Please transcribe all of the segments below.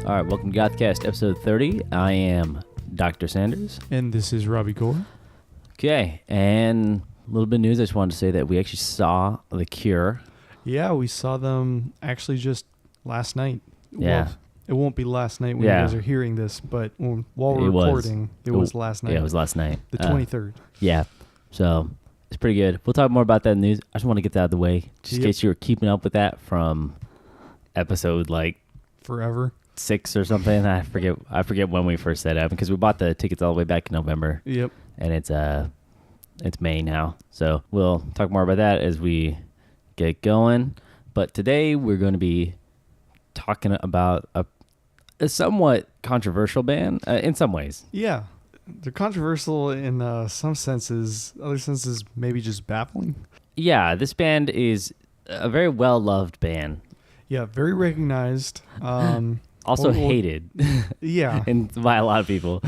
All right, welcome to GothCast, episode 30. I am Dr. Sanders. And this is Robbie Gore. Okay, and a little bit of news. I just wanted to say that we actually saw The Cure. Yeah, we saw them actually just last night. Yeah. Well, it won't be last night when you guys are hearing this, but while we're recording, it was last night. Yeah, it was last night. The 23rd. Yeah, so it's pretty good. We'll talk more about that in the news. I just want to get that out of the way, just in case you were keeping up with that from episode forever 6 or something. I forget when we first set up because we bought the tickets all the way back in November. Yep. And it's May now. So we'll talk more about that as we get going. But today we're going to be talking about a somewhat controversial band in some ways. Yeah. They're controversial in some senses. Other senses, maybe just baffling. Yeah, this band is a very well-loved band. Yeah, very recognized. Also hated. Yeah. and by a lot of people.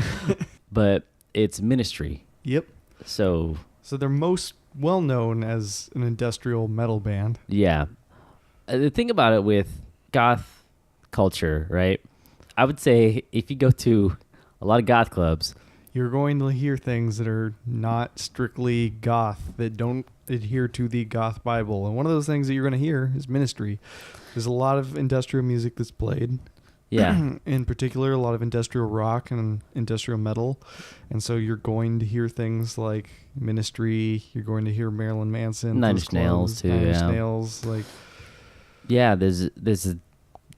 But it's Ministry. Yep. So they're most well known as an industrial metal band. Yeah. The thing about it with goth culture, right? I would say if you go to a lot of goth clubs, you're going to hear things that are not strictly goth, that don't adhere to the goth Bible. And one of those things that you're going to hear is Ministry. There's a lot of industrial music that's played. Yeah. In particular, a lot of industrial rock and industrial metal. And so you're going to hear things like Ministry. You're going to hear Marilyn Manson. Nine Inch Nails, too. Nine Inch Nails. Yeah, there's a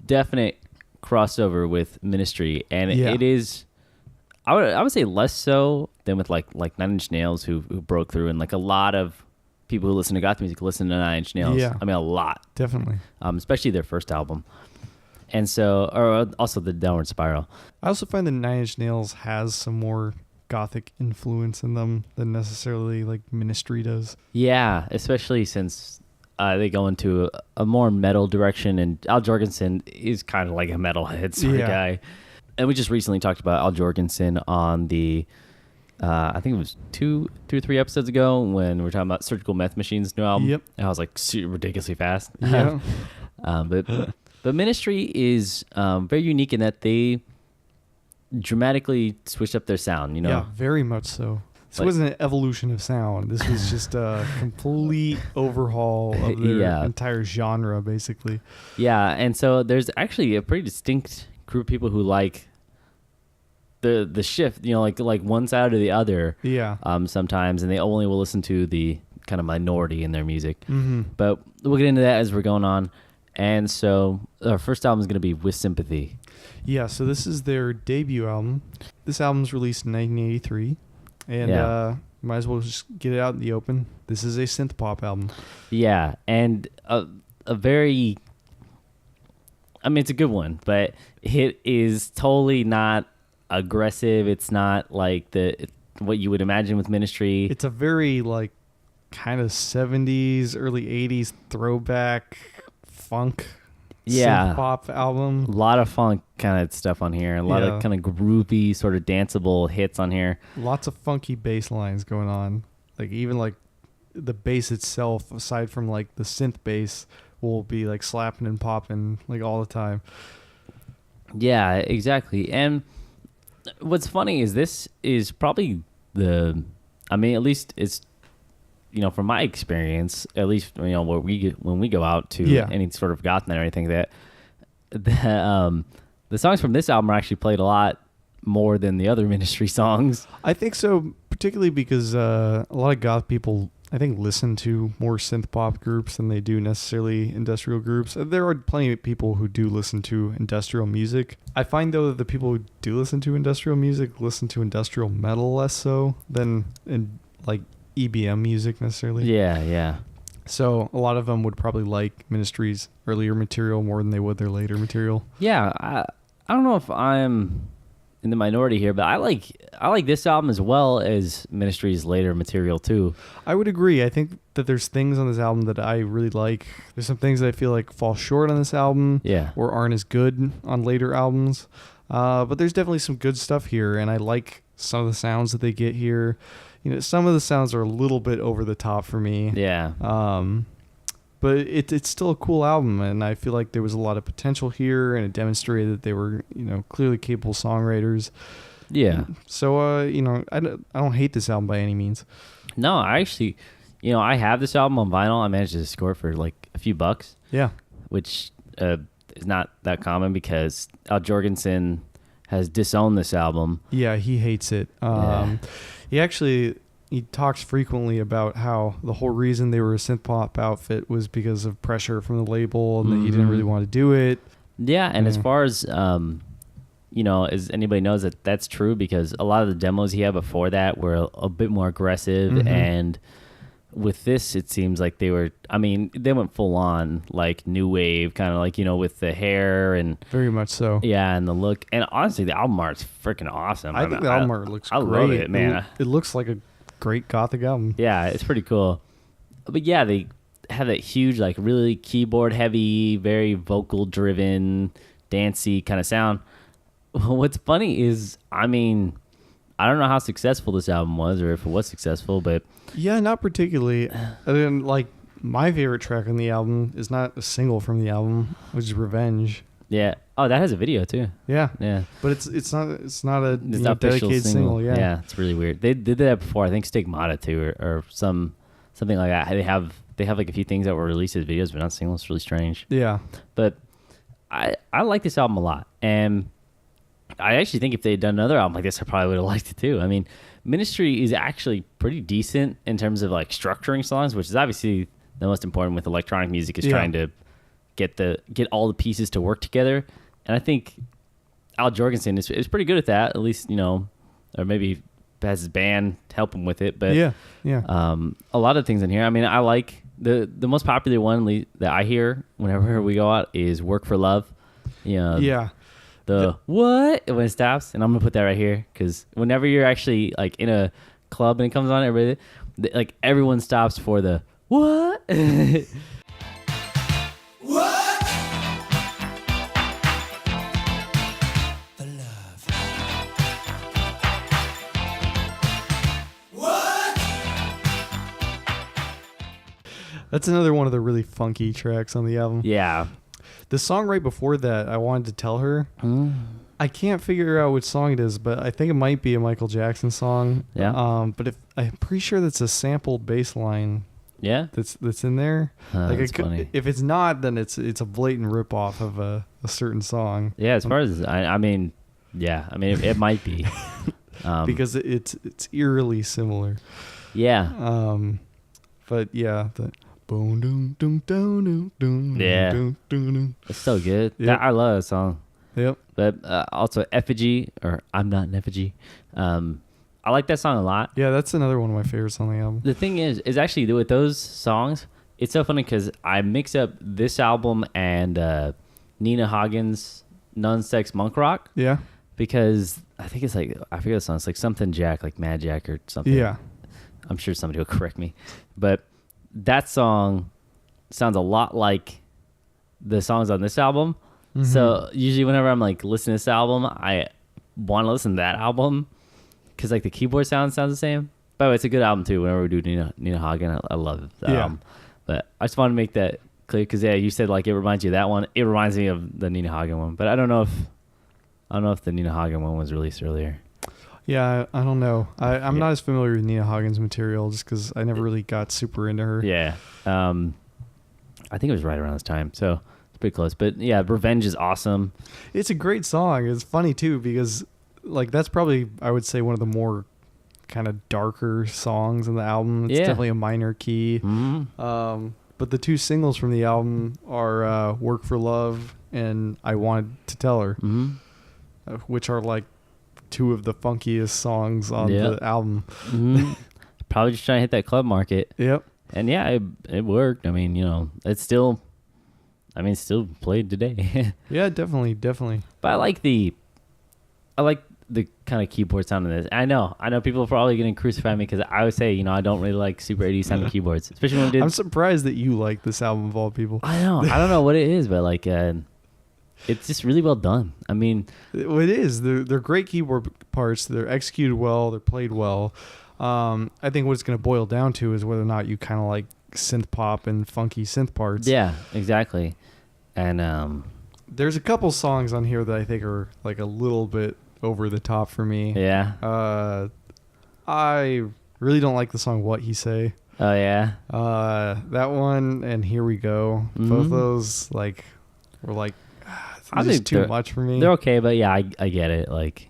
definite crossover with Ministry. And it is, I would say less so than with like Nine Inch Nails who broke through. And like a lot of people who listen to goth music listen to Nine Inch Nails. Yeah. I mean, a lot. Definitely. Especially their first album. And so, or also the Downward Spiral. I also find that Nine Inch Nails has some more gothic influence in them than necessarily like Ministry does. Yeah, especially since they go into a more metal direction, and Al Jorgensen is kind of like a metalhead sort of guy. And we just recently talked about Al Jorgensen on the, I think it was two or three episodes ago when we were talking about Surgical Meth Machine's new album. Yep. And I was like ridiculously fast. Yeah. But Ministry is very unique in that they dramatically switched up their sound, you know? Yeah, very much so. This wasn't an evolution of sound. This was just a complete overhaul of their entire genre, basically. Yeah, and so there's actually a pretty distinct group of people who like the shift, you know, like one side or the other. Yeah. Sometimes, and they only will listen to the kind of minority in their music. Mm-hmm. But we'll get into that as we're going on. And so our first album is going to be With Sympathy. Yeah, so this is their debut album. This album's released in 1983. And might as well just get it out in the open. This is a synth pop album. Yeah, and a very... I mean, it's a good one, but it is totally not aggressive. It's not like what you would imagine with Ministry. It's a very, kind of 70s, early 80s throwback funk synth pop album. A lot of funk kind of stuff on here. A lot of kind of groovy, sort of danceable hits on here. Lots of funky bass lines going on. Even the bass itself, aside from the synth bass, will be slapping and popping all the time. Yeah, exactly. And what's funny is this is probably at least it's, from my experience, at least, when we go out to any sort of goth night or anything, that the songs from this album are actually played a lot more than the other Ministry songs. I think so, particularly because a lot of goth people, I think, listen to more synth pop groups than they do necessarily industrial groups. There are plenty of people who do listen to industrial music. I find, though, that the people who do listen to industrial music listen to industrial metal less so than EBM music necessarily. Yeah. So a lot of them would probably like Ministry's earlier material more than they would their later material. Yeah, I don't know if I'm in the minority here, but I like this album as well as Ministry's later material too. I would agree. I think that there's things on this album that I really like. There's some things that I feel like fall short on this album, or aren't as good on later albums. But there's definitely some good stuff here, and I like some of the sounds that they get here. Some of the sounds are a little bit over the top for me. Yeah. but it's still a cool album, and I feel like there was a lot of potential here, and it demonstrated that they were, clearly capable songwriters. Yeah. So, I don't hate this album by any means. No, I actually, I have this album on vinyl. I managed to score it for like a few bucks. Yeah. Which is not that common because Al Jorgensen has disowned this album. Yeah, he hates it. He talks frequently about how the whole reason they were a synth pop outfit was because of pressure from the label, and that he didn't really want to do it. Yeah, and as far as as anybody knows, that's true, because a lot of the demos he had before that were a bit more aggressive, and with this, it seems like they went full on like new wave, kind of like, with the hair and very much so. Yeah, and the look, and honestly, the album art's freaking awesome. I think the album art looks great. I love it, man. It looks like a great gothic album. Yeah, it's pretty cool. But yeah, they have that huge, like really keyboard heavy, very vocal driven, dancey kind of sound. What's funny is, I don't know how successful this album was, or if it was successful, but yeah, not particularly. And like, my favorite track on the album is not a single from the album, which is Revenge. Yeah. Oh, that has a video too. Yeah. Yeah. But it's not a dedicated single. Yeah. Yeah. It's really weird. They did that before. I think Stigmata too, or something like that. They have like a few things that were released as videos, but not singles. It's really strange. Yeah. But I like this album a lot, and I actually think if they had done another album like this, I probably would have liked it too. Ministry is actually pretty decent in terms of like structuring songs, which is obviously the most important with electronic music, is trying to get all the pieces to work together. And I think Al Jorgensen is pretty good at that, at least, or maybe has his band help him with it. But yeah. A lot of things in here. I like the most popular one that I hear whenever we go out is Work for Love. Yeah. What when it stops, and I'm gonna put that right here, because whenever you're actually like in a club and it comes on, everyone stops for the what. What? The love. What? That's another one of the really funky tracks on the album. Yeah. The song right before that, I Wanted to Tell Her. I can't figure out which song it is, but I think it might be a Michael Jackson song. Yeah. But I'm pretty sure that's a sampled bass line. Yeah. That's in there. That's funny. If it's not, then it's a blatant ripoff of a certain song. Yeah. As far as it might be. Because it's eerily similar. Yeah. But yeah, It's so good. Yep. I love that song. Yep. But also Effigy, or I'm Not an Effigy. I like that song a lot. Yeah, that's another one of my favorites on the album. The thing is actually with those songs, it's so funny because I mix up this album and Nina Hagen's Non-Sex Monk Rock. Yeah. Because I think it's like, I forget the song. It's like something Jack, like Mad Jack or something. Yeah. I'm sure somebody will correct me. But that song sounds a lot like the songs on this album. Mm-hmm. So usually whenever I'm like listening to this album, I want to listen to that album because like the keyboard sounds the same. By the way, it's a good album too. Whenever we do Nina Hagen, I love that album. But I just want to make that clear because you said like it reminds you of that one. It reminds me of the Nina Hagen one, but I don't know if the Nina Hagen one was released earlier. Yeah, I don't know. I'm not as familiar with Nina Hagen's material just because I never really got super into her. Yeah. I think it was right around this time, so it's pretty close. But yeah, Revenge is awesome. It's a great song. It's funny too because like that's probably, I would say, one of the more kind of darker songs in the album. It's definitely a minor key. Mm-hmm. But the two singles from the album are Work for Love and I Wanted to Tell Her, which are like two of the funkiest songs on the album. Mm-hmm. Probably just trying to hit that club market. Yep. And yeah, it worked. I mean, it's still played today. Yeah, definitely. But I like the kind of keyboard sound in this. I know people are probably going to crucify me because I would say, I don't really like super 80s sounding keyboards, especially when we did. I'm surprised that you like this album of all people. I know. I don't know what it is, but like, it's just really well done. I mean, it is. They're great keyboard parts. They're executed well. They're played well. I think what it's going to boil down to is whether or not you kind of like synth pop and funky synth parts. Yeah, exactly. And There's a couple songs on here that I think are like a little bit over the top for me. yeah. I really don't like the song "What He Say." Oh yeah. That one and "Here We Go." Both those like were like I it's just think too much for me. They're okay, but yeah, I get it. Like,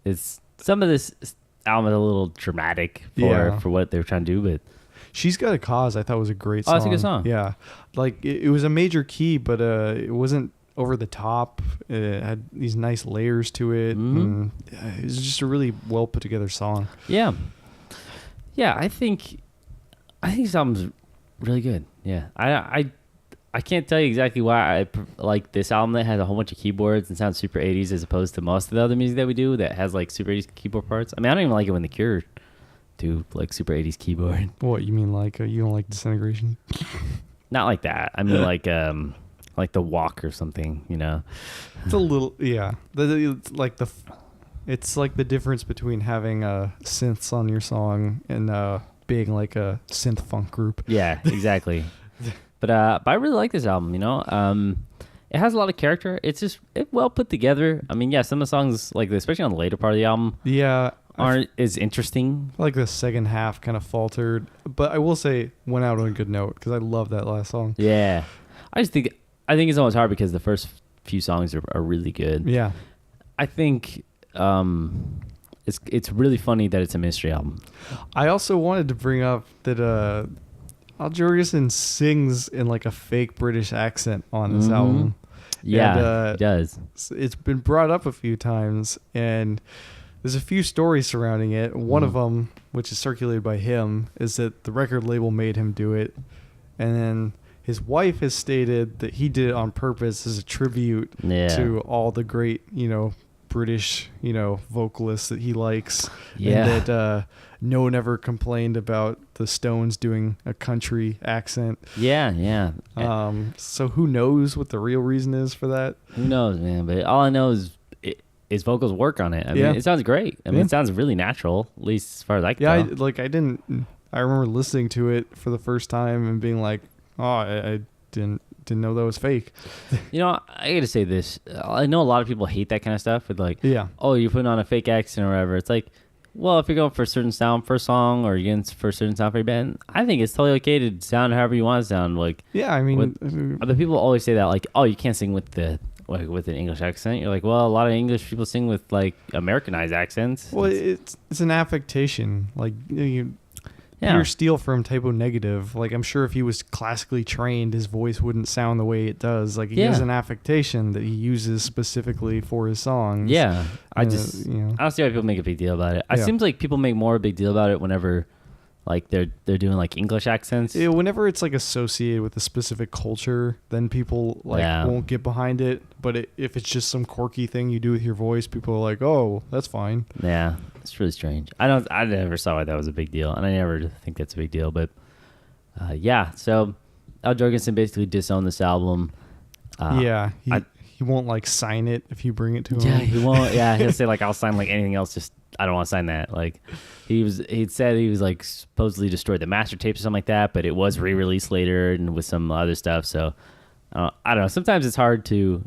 it's some of this album is a little dramatic for what they're trying to do, but "She's Got a Cause" I thought was a great song. Oh, that's a good song. Yeah, like it was a major key, but it wasn't over the top. It had these nice layers to it. And it was just a really well put together song. yeah, I think this album's really good. Yeah, I can't tell you exactly why I like this album that has a whole bunch of keyboards and sounds super 80s as opposed to most of the other music that we do that has like super 80s keyboard parts. I mean, I don't even like it when The Cure do like super 80s keyboard. What you mean, like you don't like Disintegration? Not like that. I mean, like The Walk or something. You know, It's a little, yeah. It's like the difference between having synths on your song and being like a synth funk group. Yeah, exactly. But I really like this album. You know, it has a lot of character. It's well put together. I mean, yeah, some of the songs like especially on the later part of the album, Yeah, aren't as interesting. like the second half kind of faltered, but I will say went out on a good note because I love that last song. Yeah, I think it's almost hard because the first few songs are really good. Yeah, I think it's really funny that it's a mystery album. I also wanted to bring up that Al Jorgensen sings in like a fake British accent on this album. Yeah, And, he does. It's been brought up a few times, and there's a few stories surrounding it. One of them, which is circulated by him, is that the record label made him do it, and then his wife has stated that he did it on purpose as a tribute to all the great, British, vocalists that he likes. Yeah. And that no one ever complained about the Stones doing a country accent. Yeah. So who knows what the real reason is for that? Who knows, man? But all I know is his vocals work on it. I mean, it sounds great. I mean, it sounds really natural, at least as far as I can tell. I remember listening to it for the first time and being like, oh, I didn't know that was fake. You know, I gotta say this. I know a lot of people hate that kind of stuff with like, oh, you're putting on a fake accent or whatever. It's like, well, if you're going for a certain sound for a song or you're going for a certain sound for your band, I think it's totally okay to sound however you want to sound. Like, yeah, I mean, other people always say that, like, oh, you can't sing with with an English accent. You're like, well, a lot of English people sing with like Americanized accents. Well, it's an affectation. Like Peter Steele from Typo Negative. Like, I'm sure if he was classically trained, his voice wouldn't sound the way it does. Like, he has an affectation that he uses specifically for his songs. Yeah, I don't see why people make a big deal about it. It seems like people make more of a big deal about it whenever like they're doing like English accents. Yeah, whenever it's like associated with a specific culture, then people won't get behind it. But if it's just some quirky thing you do with your voice, people are like, "Oh, that's fine." Yeah, it's really strange. I never saw why that was a big deal, and I never think that's a big deal. But so Al Jorgensen basically disowned this album. He won't like sign it if you bring it to him. Yeah, he won't. Yeah, he'll say like, "I'll sign like anything else. Just I don't want to sign that." Like he'd said he was like supposedly destroyed the master tapes or something like that, but it was re-released later and with some other stuff. So I don't know. Sometimes it's hard to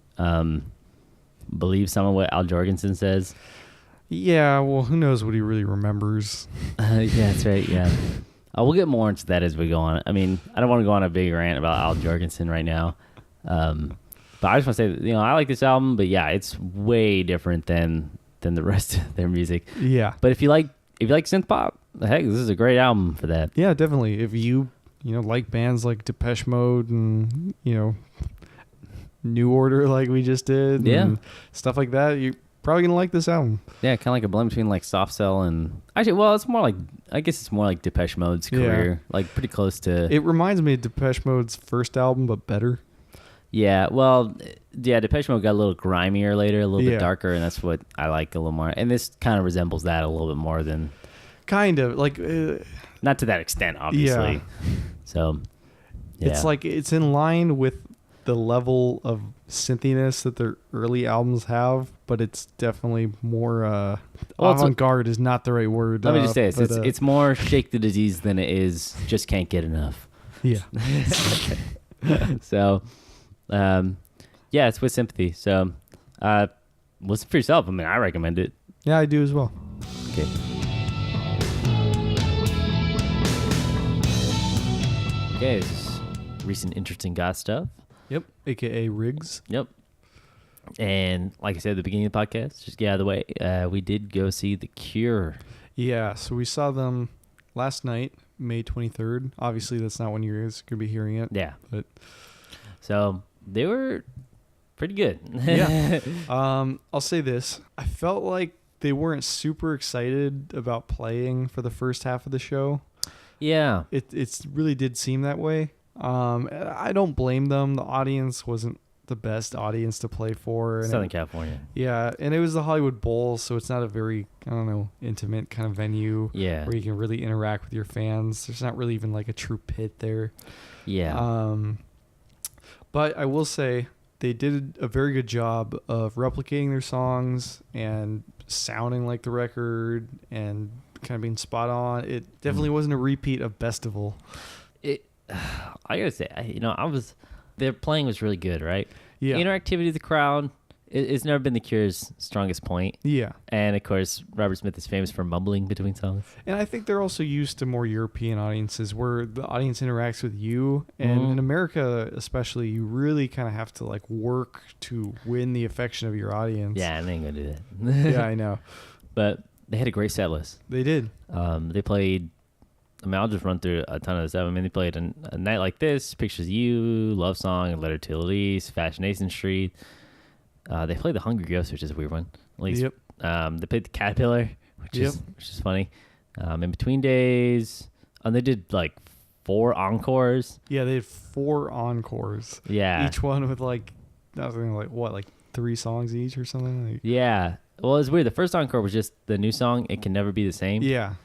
believe some of what Al Jorgensen says. Yeah, well, who knows what he really remembers? Yeah, that's right. Yeah, we'll get more into that as we go on. I mean, I don't want to go on a big rant about Al Jorgensen right now. But I just want to say, I like this album, but yeah, it's way different than the rest of their music. Yeah. But if you like synth pop, heck, this is a great album for that. Yeah, definitely. If you like bands like Depeche Mode and New Order, like we just did, and stuff like that, you're probably gonna like this album. Yeah, kind of like a blend between like Soft Cell and actually, well, it's more like it's more like Depeche Mode's career, like pretty close to. It reminds me of Depeche Mode's first album, but better. Yeah, well, Depeche Mode got a little grimier later, a little bit darker, and that's what I like a little more. And this kind of resembles that a little bit more than... Kind of, like... not to that extent, obviously. Yeah. So, yeah. It's like, it's in line with the level of synthiness that their early albums have, but it's definitely more... avant-garde is not the right word. Let me just say this. It's more Shake the Disease than it is Just Can't Get Enough. Yeah. So, yeah, it's with Sympathy. So, listen for yourself. I mean, I recommend it. Yeah, I do as well. Okay. Okay, this is recent interesting goth stuff. Yep. AKA Riggs. Yep. And like I said at the beginning of the podcast, just get out of the way, we did go see The Cure. Yeah, so we saw them last night, May 23rd. Obviously, that's not when you guys could be hearing it. Yeah. But So they were pretty good. yeah. I'll say this. I felt like they weren't super excited about playing for the first half of the show. Yeah. It really did seem that way. I don't blame them. The audience wasn't the best audience to play for. And Southern California. Yeah, and it was the Hollywood Bowl, so it's not a very, I don't know, intimate kind of venue Yeah. where you can really interact with your fans. There's not really even like a true pit there. Yeah. But I will say they did a very good job of replicating their songs and sounding like the record and kind of being spot on. It definitely wasn't a repeat of Bestival. I gotta say, their playing was really good, right? Yeah. Interactivity of the crowd, it's never been The Cure's strongest point. Yeah. And of course, Robert Smith is famous for mumbling between songs. And I think they're also used to more European audiences where the audience interacts with you. And in America, especially, you really kind of have to like work to win the affection of your audience. Yeah, and they ain't gonna do that. Yeah, I know. But they had a great set list. They did. They played, I'll just run through a ton of stuff. I mean, they played a Night Like This, Pictures of You, Love Song, A Letter to Elise, Fascination Street. They played The Hungry Ghost, which is a weird one. At least, Yep. They played The Caterpillar, which is funny. In Between Days, and they did like 4 encores. Yeah, they had 4 encores. Yeah. Each one with like 3 songs each or something. Like, Yeah. Well, it's weird. The first encore was just the new song, It Can Never Be the Same. yeah.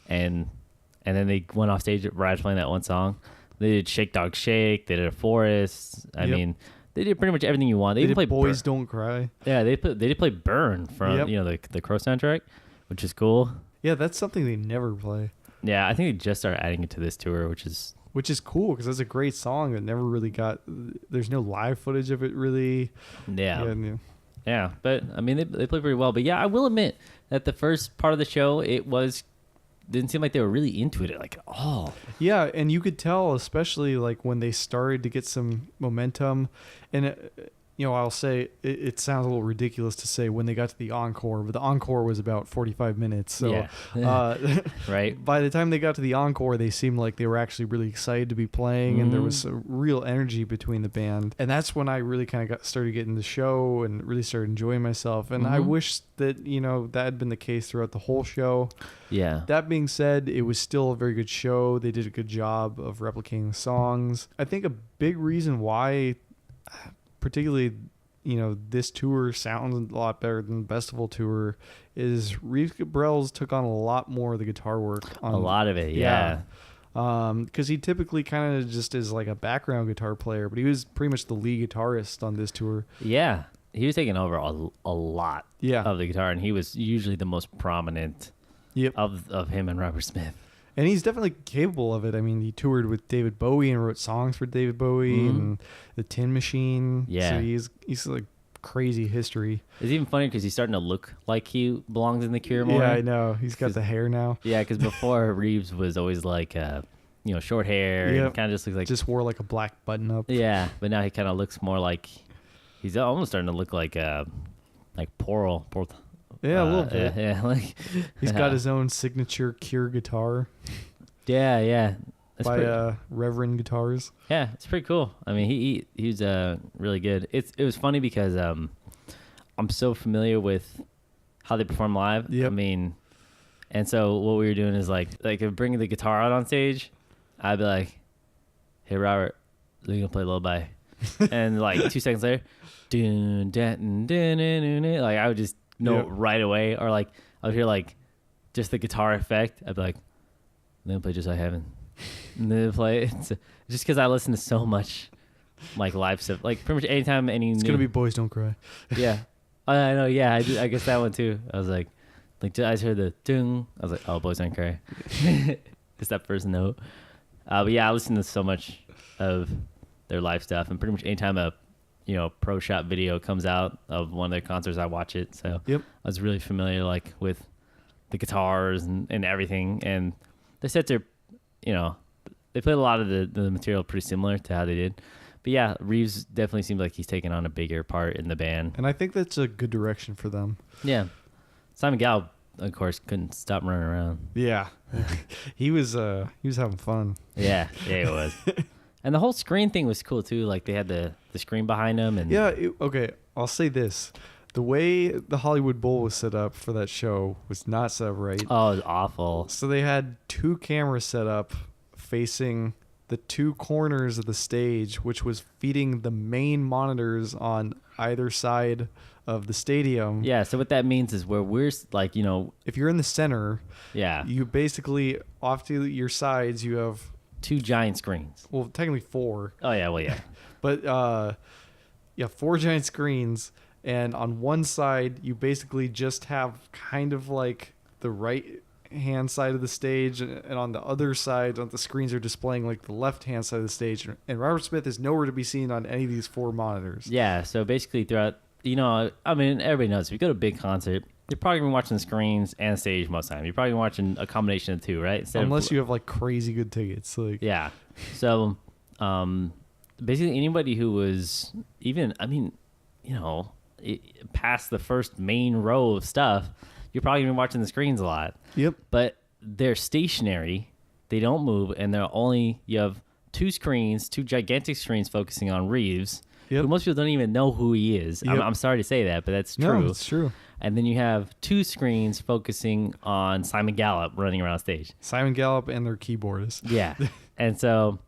And then they went off stage right after playing that one song. They did Shake Dog Shake. They did A Forest. I mean, they did pretty much everything you want. They even did played Boys Don't Cry. Yeah, they did play Burn from the Crow soundtrack, which is cool. Yeah, that's something they never play. Yeah, I think they just started adding it to this tour, which is cool because that's a great song that never really got. There's no live footage of it really. Yeah. But I mean, they played pretty well. But yeah, I will admit that the first part of the show didn't seem like they were really into it like all. Yeah, and you could tell, especially like when they started to get some momentum, and I'll say it sounds a little ridiculous to say when they got to the encore, but the encore was about 45 minutes. So, right. By the time they got to the encore, they seemed like they were actually really excited to be playing, and there was a real energy between the band. And that's when I really kind of started getting the show and really started enjoying myself. And I wish that that had been the case throughout the whole show. Yeah. That being said, it was still a very good show. They did a good job of replicating the songs. I think a big reason why, particularly, this tour sounds a lot better than the Bestival tour is Reeves Gabrels took on a lot more of the guitar work. A lot of it, yeah. Because he typically kind of just is like a background guitar player, but he was pretty much the lead guitarist on this tour. Yeah. He was taking over a lot of the guitar, and he was usually the most prominent of him and Robert Smith. And he's definitely capable of it. I mean, he toured with David Bowie and wrote songs for David Bowie and the Tin Machine. Yeah. So he's like crazy history. It's even funny because he's starting to look like he belongs in the Cure more. Yeah, I know. He's got the hair now. Yeah, because before Reeves was always like, short hair. Yep. And kind of just looks like. Just wore like a black button up. Yeah, but now he kind of looks more like. He's almost starting to look like Porl. Yeah, a little bit. Yeah, like he's got his own signature Cure guitar. Yeah. That's by Reverend Guitars. Yeah, it's pretty cool. I mean, he's really good. It was funny because I'm so familiar with how they perform live. Yep. I mean, and so what we were doing is like bringing the guitar out on stage. I'd be like, "Hey Robert, are you gonna play Lullaby?" And like 2 seconds later, dun, dun, dun, dun, dun, dun, like I would just know right away, or like I would hear like just the guitar effect. I'd be like, "Then play Just Like Heaven." And then play it. Just because I listen to so much like live stuff, like pretty much anytime it's gonna be Boys Don't Cry. Yeah, I know. Yeah, I guess that one too. I was like I just heard the ding. I was like, oh, Boys Don't Cry. Just that first note. But yeah, I listen to so much of their live stuff, and pretty much anytime a pro shop video comes out of one of their concerts, I watch it. So Yep. I was really familiar like with the guitars and everything, and the sets are, they played a lot of the material pretty similar to how they did. But yeah, Reeves definitely seems like he's taken on a bigger part in the band. And I think that's a good direction for them. Yeah. Simon Gallup, of course, couldn't stop running around. Yeah. he was having fun. Yeah, he was. And the whole screen thing was cool too. Like they had the screen behind them, and Okay, I'll say this. The way the Hollywood Bowl was set up for that show was not set up right. oh, it was awful. So they had 2 cameras set up facing the 2 corners of the stage, which was feeding the main monitors on either side of the stadium. Yeah, so what that means is where we're like, If you're in the center, yeah, you basically, off to your sides, you have, 2 giant screens. well, technically 4. Oh yeah, well yeah. But you have 4 giant screens, and on one side you basically just have kind of like the right hand side of the stage, and on the other side the screens are displaying like the left hand side of the stage, and Robert Smith is nowhere to be seen on any of these 4 monitors. Yeah, so basically throughout, I mean, everybody knows if you go to a big concert, you're probably gonna be watching the screens and the stage most of the time. You're probably gonna be watching a combination of the 2, right? Unless you have like crazy good tickets, like yeah. So basically anybody who was even, I mean, past the first main row of stuff, you're probably gonna be watching the screens a lot. Yep. But they're stationary, they don't move, and you have 2 screens, 2 gigantic screens focusing on Reeves. Yep. Who most people don't even know who he is. Yep. I'm sorry to say that, but that's true. No, it's true. And then you have 2 screens focusing on Simon Gallup running around stage. Simon Gallup and their keyboardist. Yeah. And so,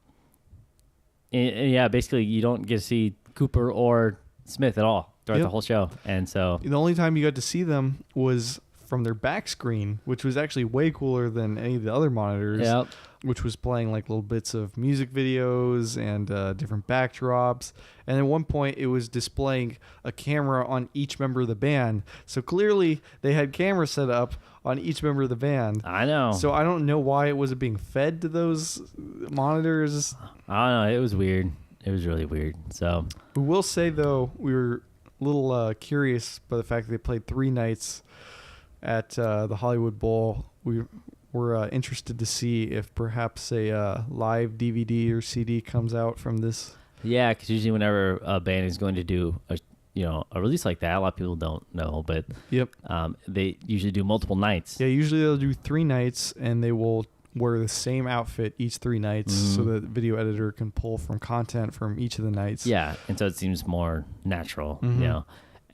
basically you don't get to see Cooper or Smith at all throughout the whole show. And so The only time you got to see them was from their back screen, which was actually way cooler than any of the other monitors, Yep. which was playing like little bits of music videos and different backdrops. And at one point, it was displaying a camera on each member of the band. So clearly, they had cameras set up on each member of the band. I know. So I don't know why it wasn't being fed to those monitors. I don't know. It was weird. It was really weird. So We will say, though, we were a little curious by the fact that they played 3 nights at the Hollywood Bowl. We were interested to see if perhaps a live DVD or CD comes out from this. yeah, because usually whenever a band is going to do a release like that, a lot of people don't know, but Yep. they usually do multiple nights. Yeah, usually they'll do 3 nights, and they will wear the same outfit each 3 nights, so the video editor can pull from content from each of the nights. Yeah, and so it seems more natural, Mhm.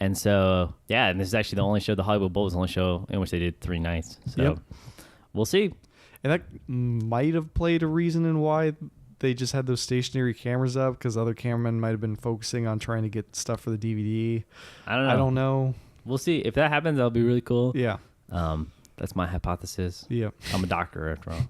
And so, yeah, and this is actually the only show, the Hollywood Bowl was the only show in which they did 3 nights. So Yep. we'll see. And that might have played a reason in why they just had those stationary cameras up, because other cameramen might have been focusing on trying to get stuff for the DVD. I don't know. I don't know. We'll see. If that happens, that'll be really cool. Yeah. That's my hypothesis. Yeah. I'm a doctor after all.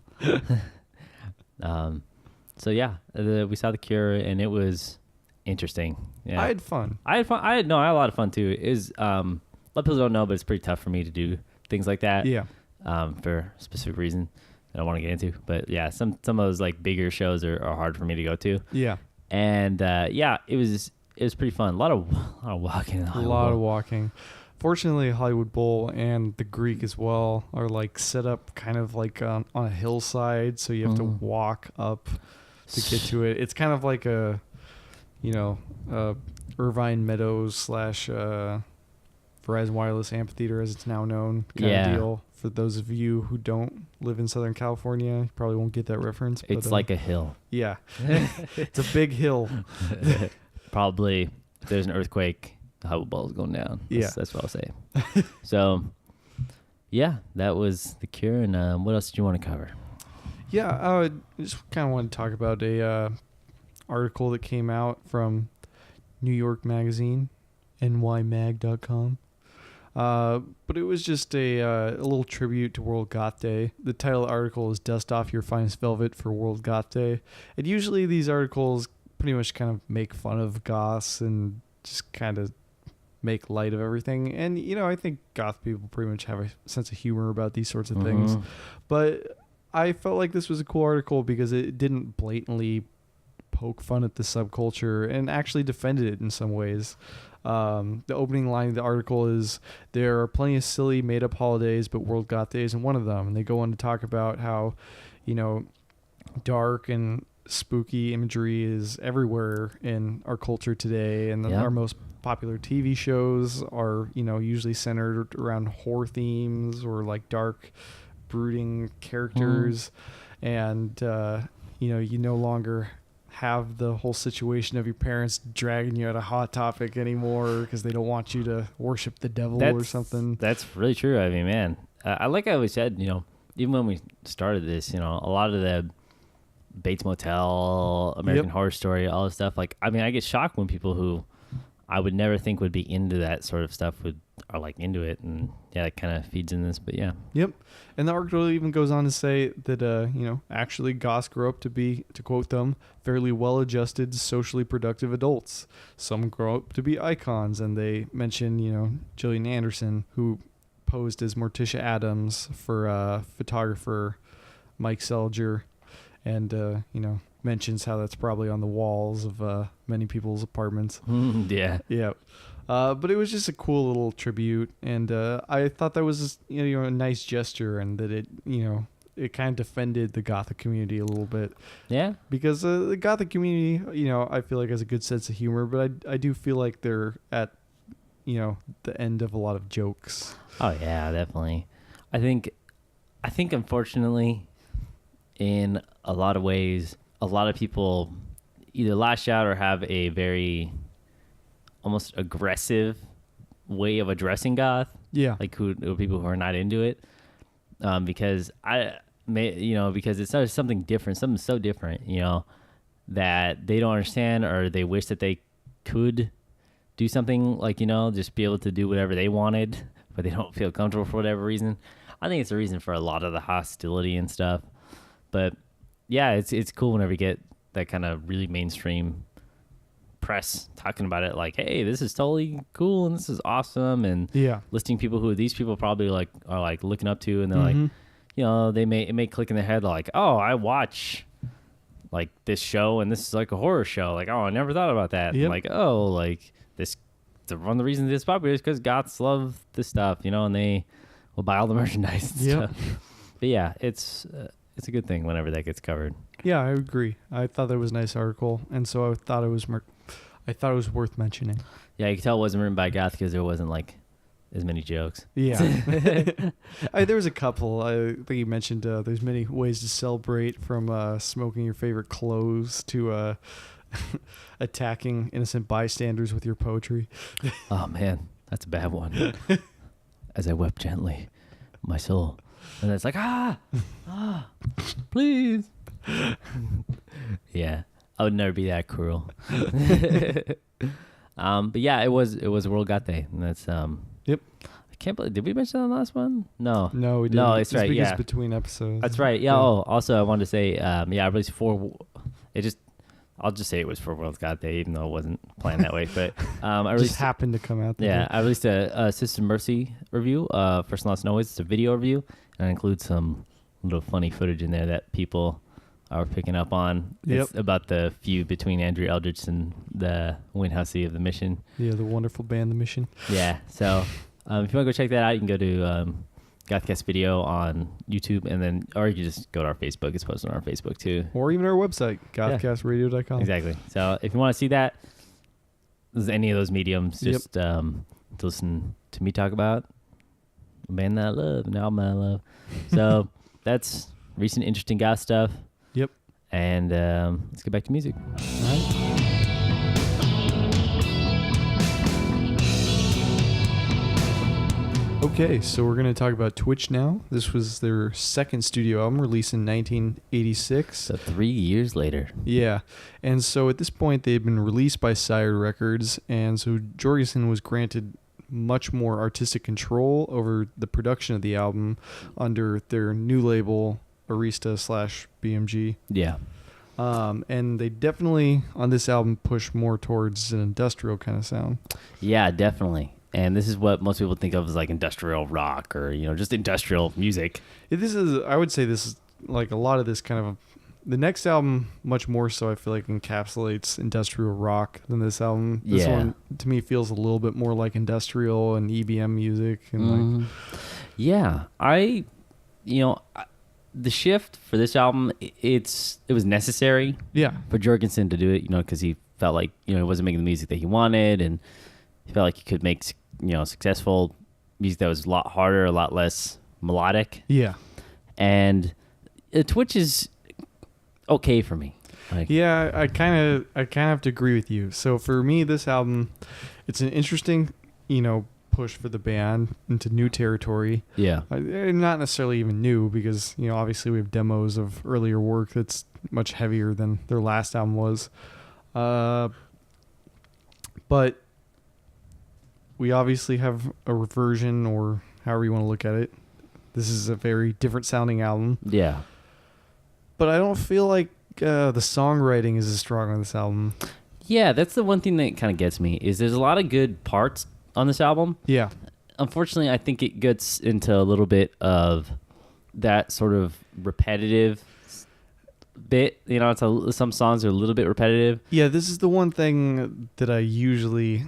So yeah, we saw The Cure, and it was interesting. Yeah. I had fun. I had fun. I had a lot of fun too. A lot of people don't know, but it's pretty tough for me to do things like that. Yeah. For a specific reason I don't want to get into. But yeah, some of those like bigger shows are hard for me to go to. Yeah. And it was pretty fun. A lot of walking. A lot of walking. Fortunately, Hollywood Bowl and the Greek as well are like set up kind of like on a hillside, so you have to walk up to get to it. It's kind of like a, Irvine Meadows / Verizon Wireless Amphitheater, as it's now known, kind of deal. For those of you who don't live in Southern California, you probably won't get that reference. But, It's like a hill. Yeah. It's a big hill. Probably if there's an earthquake, the Hollywood Bowl is going down. That's what I'll say. So, yeah, that was The Cure. And what else did you want to cover? Yeah, I just kind of want to talk about a article that came out from New York Magazine, nymag.com. But it was just a little tribute to World Goth Day. The title of the article is Dust Off Your Finest Velvet for World Goth Day. And usually these articles pretty much kind of make fun of goths and just kind of make light of everything. And, I think goth people pretty much have a sense of humor about these sorts of things. But I felt like this was a cool article because it didn't blatantly poke fun at the subculture and actually defended it in some ways. The opening line of the article is, there are plenty of silly made-up holidays, but World Goth Day isn't one of them. And they go on to talk about how, dark and spooky imagery is everywhere in our culture today, and our most popular TV shows are, usually centered around horror themes or like dark, brooding characters, and you no longer have the whole situation of your parents dragging you at a Hot Topic anymore because they don't want you to worship the devil or something. That's really true. I mean, man, I always said, even when we started this, a lot of the Bates Motel, American Horror Story, all this stuff, like, I mean, I get shocked when people who I would never think would be into that sort of stuff are like into it, and it kind of feeds in this. But Yep. And the article even goes on to say that actually goths grow up to be, to quote them, fairly well-adjusted, socially productive adults. Some grow up to be icons, and they mention Gillian Anderson, who posed as Morticia Addams for photographer Mike Selger, and mentions how that's probably on the walls of many people's apartments. Yeah. But it was just a cool little tribute, and I thought that was a nice gesture, and that it kind of defended the Gothic community a little bit. Yeah. Because the Gothic community, I feel like has a good sense of humor, but I do feel like they're at the end of a lot of jokes. Oh yeah, definitely. I think unfortunately, in a lot of ways, a lot of people either lash out or have a very almost aggressive way of addressing goth. Yeah. Like who people who are not into it, because because it's something different, something so different, that they don't understand, or they wish that they could do something like just be able to do whatever they wanted, but they don't feel comfortable for whatever reason. I think it's a reason for a lot of the hostility and stuff. But yeah, it's cool whenever you get that kind of really mainstream press talking about it, like, hey, this is totally cool and this is awesome, and listing people who these people probably are looking up to, and they're like, it may click in their head like, oh, I watch like this show and this is like a horror show, like, oh, I never thought about that. And like, oh, like this, one of the reasons it's popular is because goths love this stuff, and they will buy all the merchandise and stuff. But yeah, it's a good thing whenever that gets covered. Yeah, I agree. I thought that was a nice article, and so I thought it was worth mentioning. Yeah, you can tell it wasn't written by goth because there wasn't like as many jokes. Yeah. There was a couple. I think you mentioned there's many ways to celebrate, from smoking your favorite clothes to attacking innocent bystanders with your poetry. Oh man, that's a bad one. As I wept gently, my soul. And it's like, please. Yeah, I would never be that cruel. But yeah, it was World Goth Day, and that's Yep. I can't believe, did we mention that on the last one? No, we didn't. No, it's right. Because Yeah, between episodes. that's right. Yeah. Oh, also I wanted to say, I released I'll just say it was for World Goth Day, even though it wasn't planned that way. But I released, just happened to come out. Yeah, I released a Sister Mercy review. First and last noise. It's a video review, and it includes some little funny footage in there that people are picking up on. Yep. It's about the feud between Andrew Eldritch and the Windhussy of the Mission. Yeah, the wonderful band, The Mission. Yeah. So if you want to go check that out, you can go to GothCast video on YouTube, or you can just go to our Facebook. It's posted on our Facebook too. Or even our website, gothcastradio.com. Exactly. So if you want to see that, any of those mediums, just to listen to me talk about a band that I love, an album that I love. So that's recent interesting goth stuff. Yep. And let's get back to music. All right. Okay, so we're going to talk about Twitch now. This was their second studio album, released in 1986. So 3 years later. Yeah, and so at this point, they had been released by Sire Records, and so Jorgensen was granted much more artistic control over the production of the album under their new label, Arista/BMG. Yeah. And they definitely, on this album, push more towards an industrial kind of sound. Yeah, definitely. And this is what most people think of as like industrial rock, or just industrial music. I would say this is like a lot of this kind of the next album much more so I feel like encapsulates industrial rock than this album. This Yeah. one to me feels a little bit more like industrial and EBM music and like Yeah, the shift for this album, it was necessary yeah. for Jorgensen to do it, because he felt like, he wasn't making the music that he wanted, and he felt like he could make, successful music that was a lot harder, a lot less melodic. Yeah. And Twitch is okay for me. Like, Yeah, I kind of have to agree with you. So for me, this album, it's an interesting, push for the band into new territory. yeah, Not necessarily even new because, obviously we have demos of earlier work that's much heavier than their last album was. But we obviously have a reversion or however you want to look at it. This is a very different sounding album. yeah. But I don't feel like the songwriting is as strong on this album. Yeah, that's the one thing that kind of gets me, is there's a lot of good parts on this album. Yeah. Unfortunately, I think it gets into a little bit of that sort of repetitive bit. Some songs are a little bit repetitive. Yeah, this is the one thing that I usually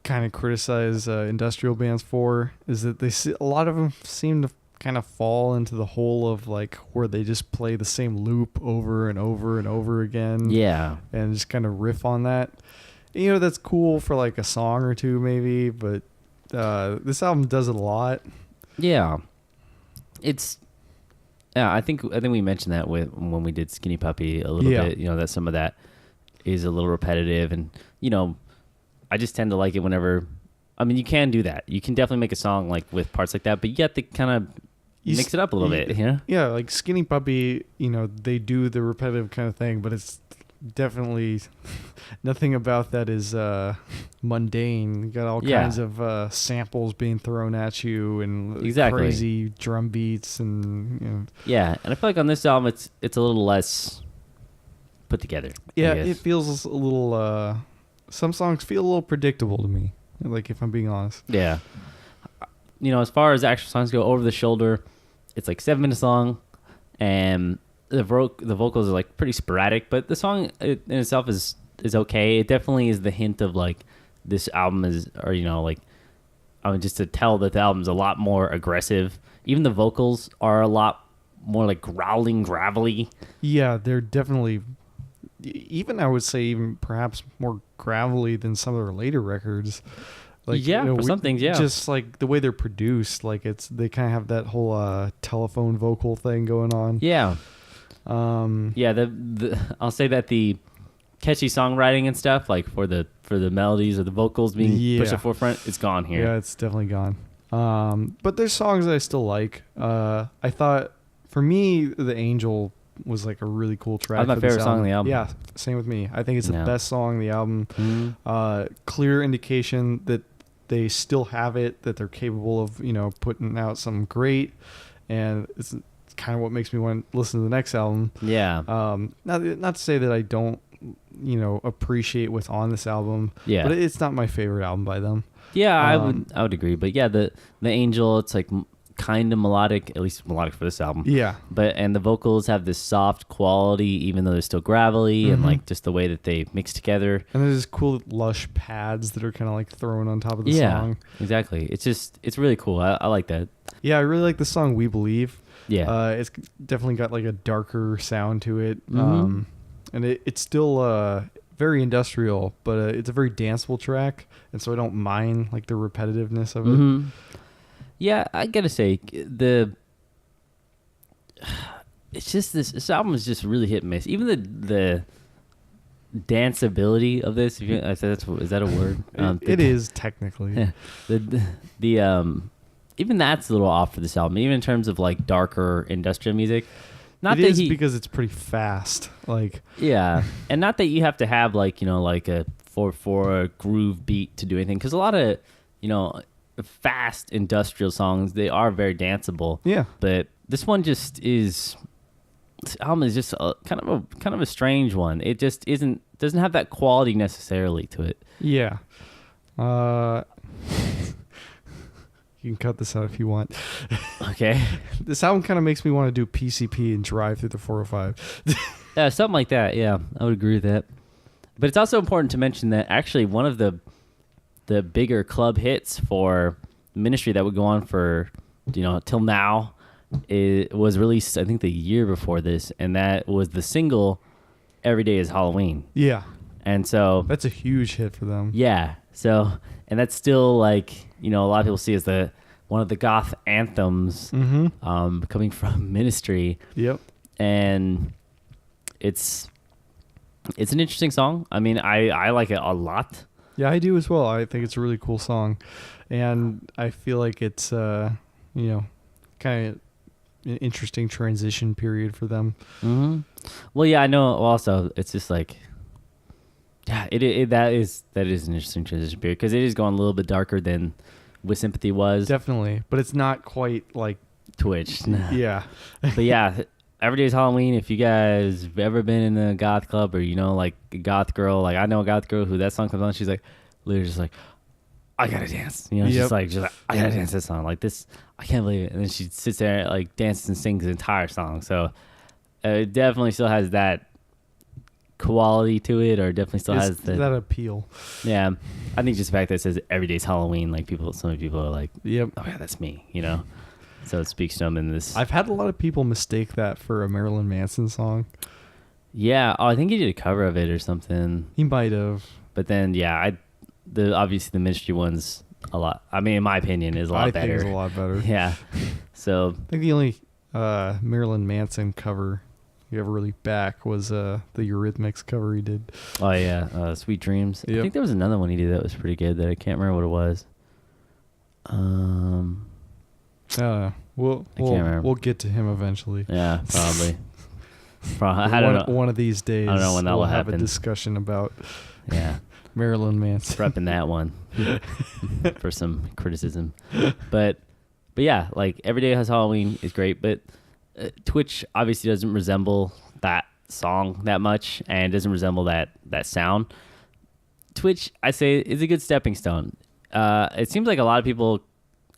kind of criticize industrial bands for, is that a lot of them seem to kind of fall into the hole of like where they just play the same loop over and over and over again. Yeah. And just kind of riff on that. That's cool for like a song or two maybe, but this album does it a lot. Yeah. I think we mentioned that when we did Skinny Puppy a little bit, that some of that is a little repetitive, and I just tend to like it whenever, you can do that. You can definitely make a song like with parts like that, but you have to kind of mix it up a little bit, Yeah, like Skinny Puppy, they do the repetitive kind of thing, but it's definitely nothing about that is mundane. You got all kinds of samples being thrown at you and Exactly. crazy drum beats and Yeah, and I feel like on this album it's a little less put together. yeah, it feels a little some songs feel a little predictable to me, like if I'm being honest. Yeah. As far as actual songs go, Over the Shoulder, it's like 7 minutes long, and the vocals are like pretty sporadic, but the song in itself is okay. It definitely is the hint of like this album is, or just to tell that the album's a lot more aggressive. Even the vocals are a lot more like growling, gravelly. Yeah, they're definitely, even I would say even perhaps more gravelly than some of their later records. Like, for some things, yeah. Just like the way they're produced, like they kind of have that whole telephone vocal thing going on. Yeah. I'll say that the catchy songwriting and stuff, like for the melodies or the vocals being pushed to the forefront, it's gone here. Yeah, it's definitely gone. But there's songs that I still like. I thought for me, The Angel was like a really cool track. That's my favorite song on the album. Yeah, same with me. I think it's the best song on the album. Mm-hmm. Clear indication that they still have it, that they're capable of, putting out something great, and it's kind of what makes me want to listen to the next album. Yeah. Not to say that I don't, appreciate what's on this album. Yeah. But it's not my favorite album by them. Yeah, I would agree. But yeah, the Angel, it's like kind of melodic, at least melodic for this album. Yeah. And the vocals have this soft quality, even though they're still gravelly, and like just the way that they mix together. And there's cool lush pads that are kind of like thrown on top of the song. Exactly. It's really cool. I like that. Yeah, I really like the song We Believe. Yeah. It's definitely got like a darker sound to it. Mm-hmm. And it's still very industrial, but it's a very danceable track, and so I don't mind like the repetitiveness of it. Mm-hmm. Yeah, I gotta say it's just this album is just really hit and miss. Even the danceability of this, is that a word? It is technically. Even that's a little off for this album, even in terms of like darker industrial music. Not it is because it's pretty fast. Like yeah, and not that you have to have like like a 4/4 groove beat to do anything, because a lot of fast industrial songs, they are very danceable. Yeah, but this one just is. This album is just kind of a strange one. It just doesn't have that quality necessarily to it. Yeah. You can cut this out if you want. Okay. This album kind of makes me want to do PCP and drive through the 405. Yeah, something like that. Yeah, I would agree with that. But it's also important to mention that actually one of the bigger club hits for Ministry that would go on for, till now, it was released, I think, the year before this, and that was the single Every Day is Halloween. Yeah. And so That's a huge hit for them. yeah. So, and that's still like, a lot of people see as one of the goth anthems coming from Ministry. Yep. And it's an interesting song. I mean, I like it a lot. Yeah, I do as well. I think it's a really cool song. And I feel like it's, kind of an interesting transition period for them. Mm-hmm. Well, yeah, I know. Also, it's just like, yeah, that is an interesting transition period because it is going a little bit darker than With Sympathy was. Definitely. But it's not quite like Twitch. Yeah. But yeah, Every Day's Halloween. If you guys have ever been in a goth club or like a goth girl, like I know a goth girl who that song comes on, she's like literally just like, I gotta dance. She's Yep. like I gotta dance this song. Like this, I can't believe it. And then she sits there like dances and sings the entire song. So it definitely still has that quality to it, or definitely still has that appeal. Yeah, I think just the fact that it says Every Day's Halloween, like some people are like, Yep. oh yeah, that's me. So it speaks to them in this. I've had a lot of people mistake that for a Marilyn Manson song. Yeah, I think he did a cover of it or something. He might have. But then, yeah, obviously the Ministry one's a lot. I mean, in my opinion, is a lot better. I think it's a lot better. Yeah. So I think the only Marilyn Manson cover you ever really back was the Eurythmics cover he did. oh yeah, Sweet Dreams. Yep. I think there was another one he did that was pretty good that I can't remember what it was. We'll remember. we'll get to him eventually. Yeah, probably. I don't know. One of these days, I don't know when that we'll will have happen. a discussion about Yeah. Marilyn Manson. Prepping that one for some criticism. But yeah, like Every Day Has Halloween is great, but Twitch obviously doesn't resemble that song that much and doesn't resemble that sound. Twitch, I say, is a good stepping stone. It seems like a lot of people,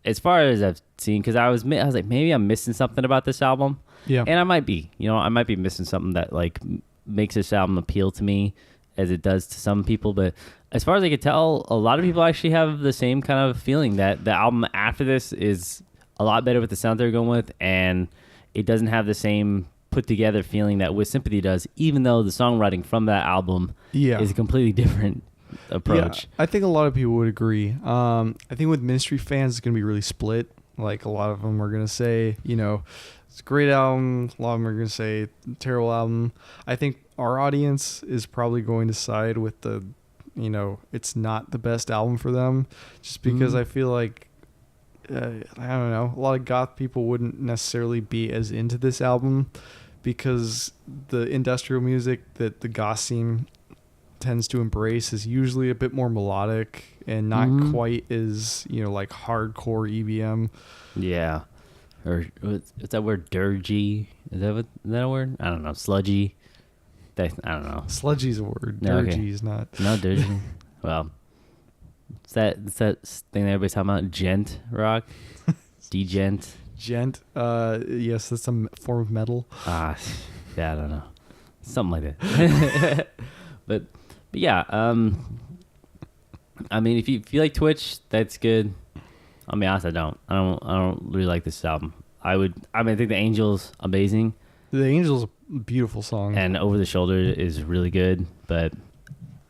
as far as I've seen, because I was like, maybe I'm missing something about this album. Yeah. And I might be, I might be missing something that like makes this album appeal to me as it does to some people. But as far as I could tell, a lot of people actually have the same kind of feeling that the album after this is a lot better with the sound they're going with, and it doesn't have the same put together feeling that With Sympathy does, even though the songwriting from that album is a completely different approach. Yeah, I think a lot of people would agree. I think with Ministry fans, it's going to be really split. Like a lot of them are going to say, it's a great album. A lot of them are going to say terrible album. I think our audience is probably going to side with the, it's not the best album for them, just because I feel like, I don't know, a lot of goth people wouldn't necessarily be as into this album because the industrial music that the goth scene tends to embrace is usually a bit more melodic and not quite as, like hardcore EBM. Yeah. Or what's that word? Dirgy? Is that a word? I don't know. Sludgy? I don't know. Sludgy's a word. No, okay. Dirgy's not. No, dirgy. Well, it's that thing that everybody's talking about? Gent rock? Degent? Gent. Yes, that's a form of metal. Yeah, I don't know. Something like that. But yeah, I mean, if you like Twitch, that's good. I'll be honest, I don't really like this album. I think The Angel's amazing. The Angel's a beautiful song. And Over the Shoulder is really good, but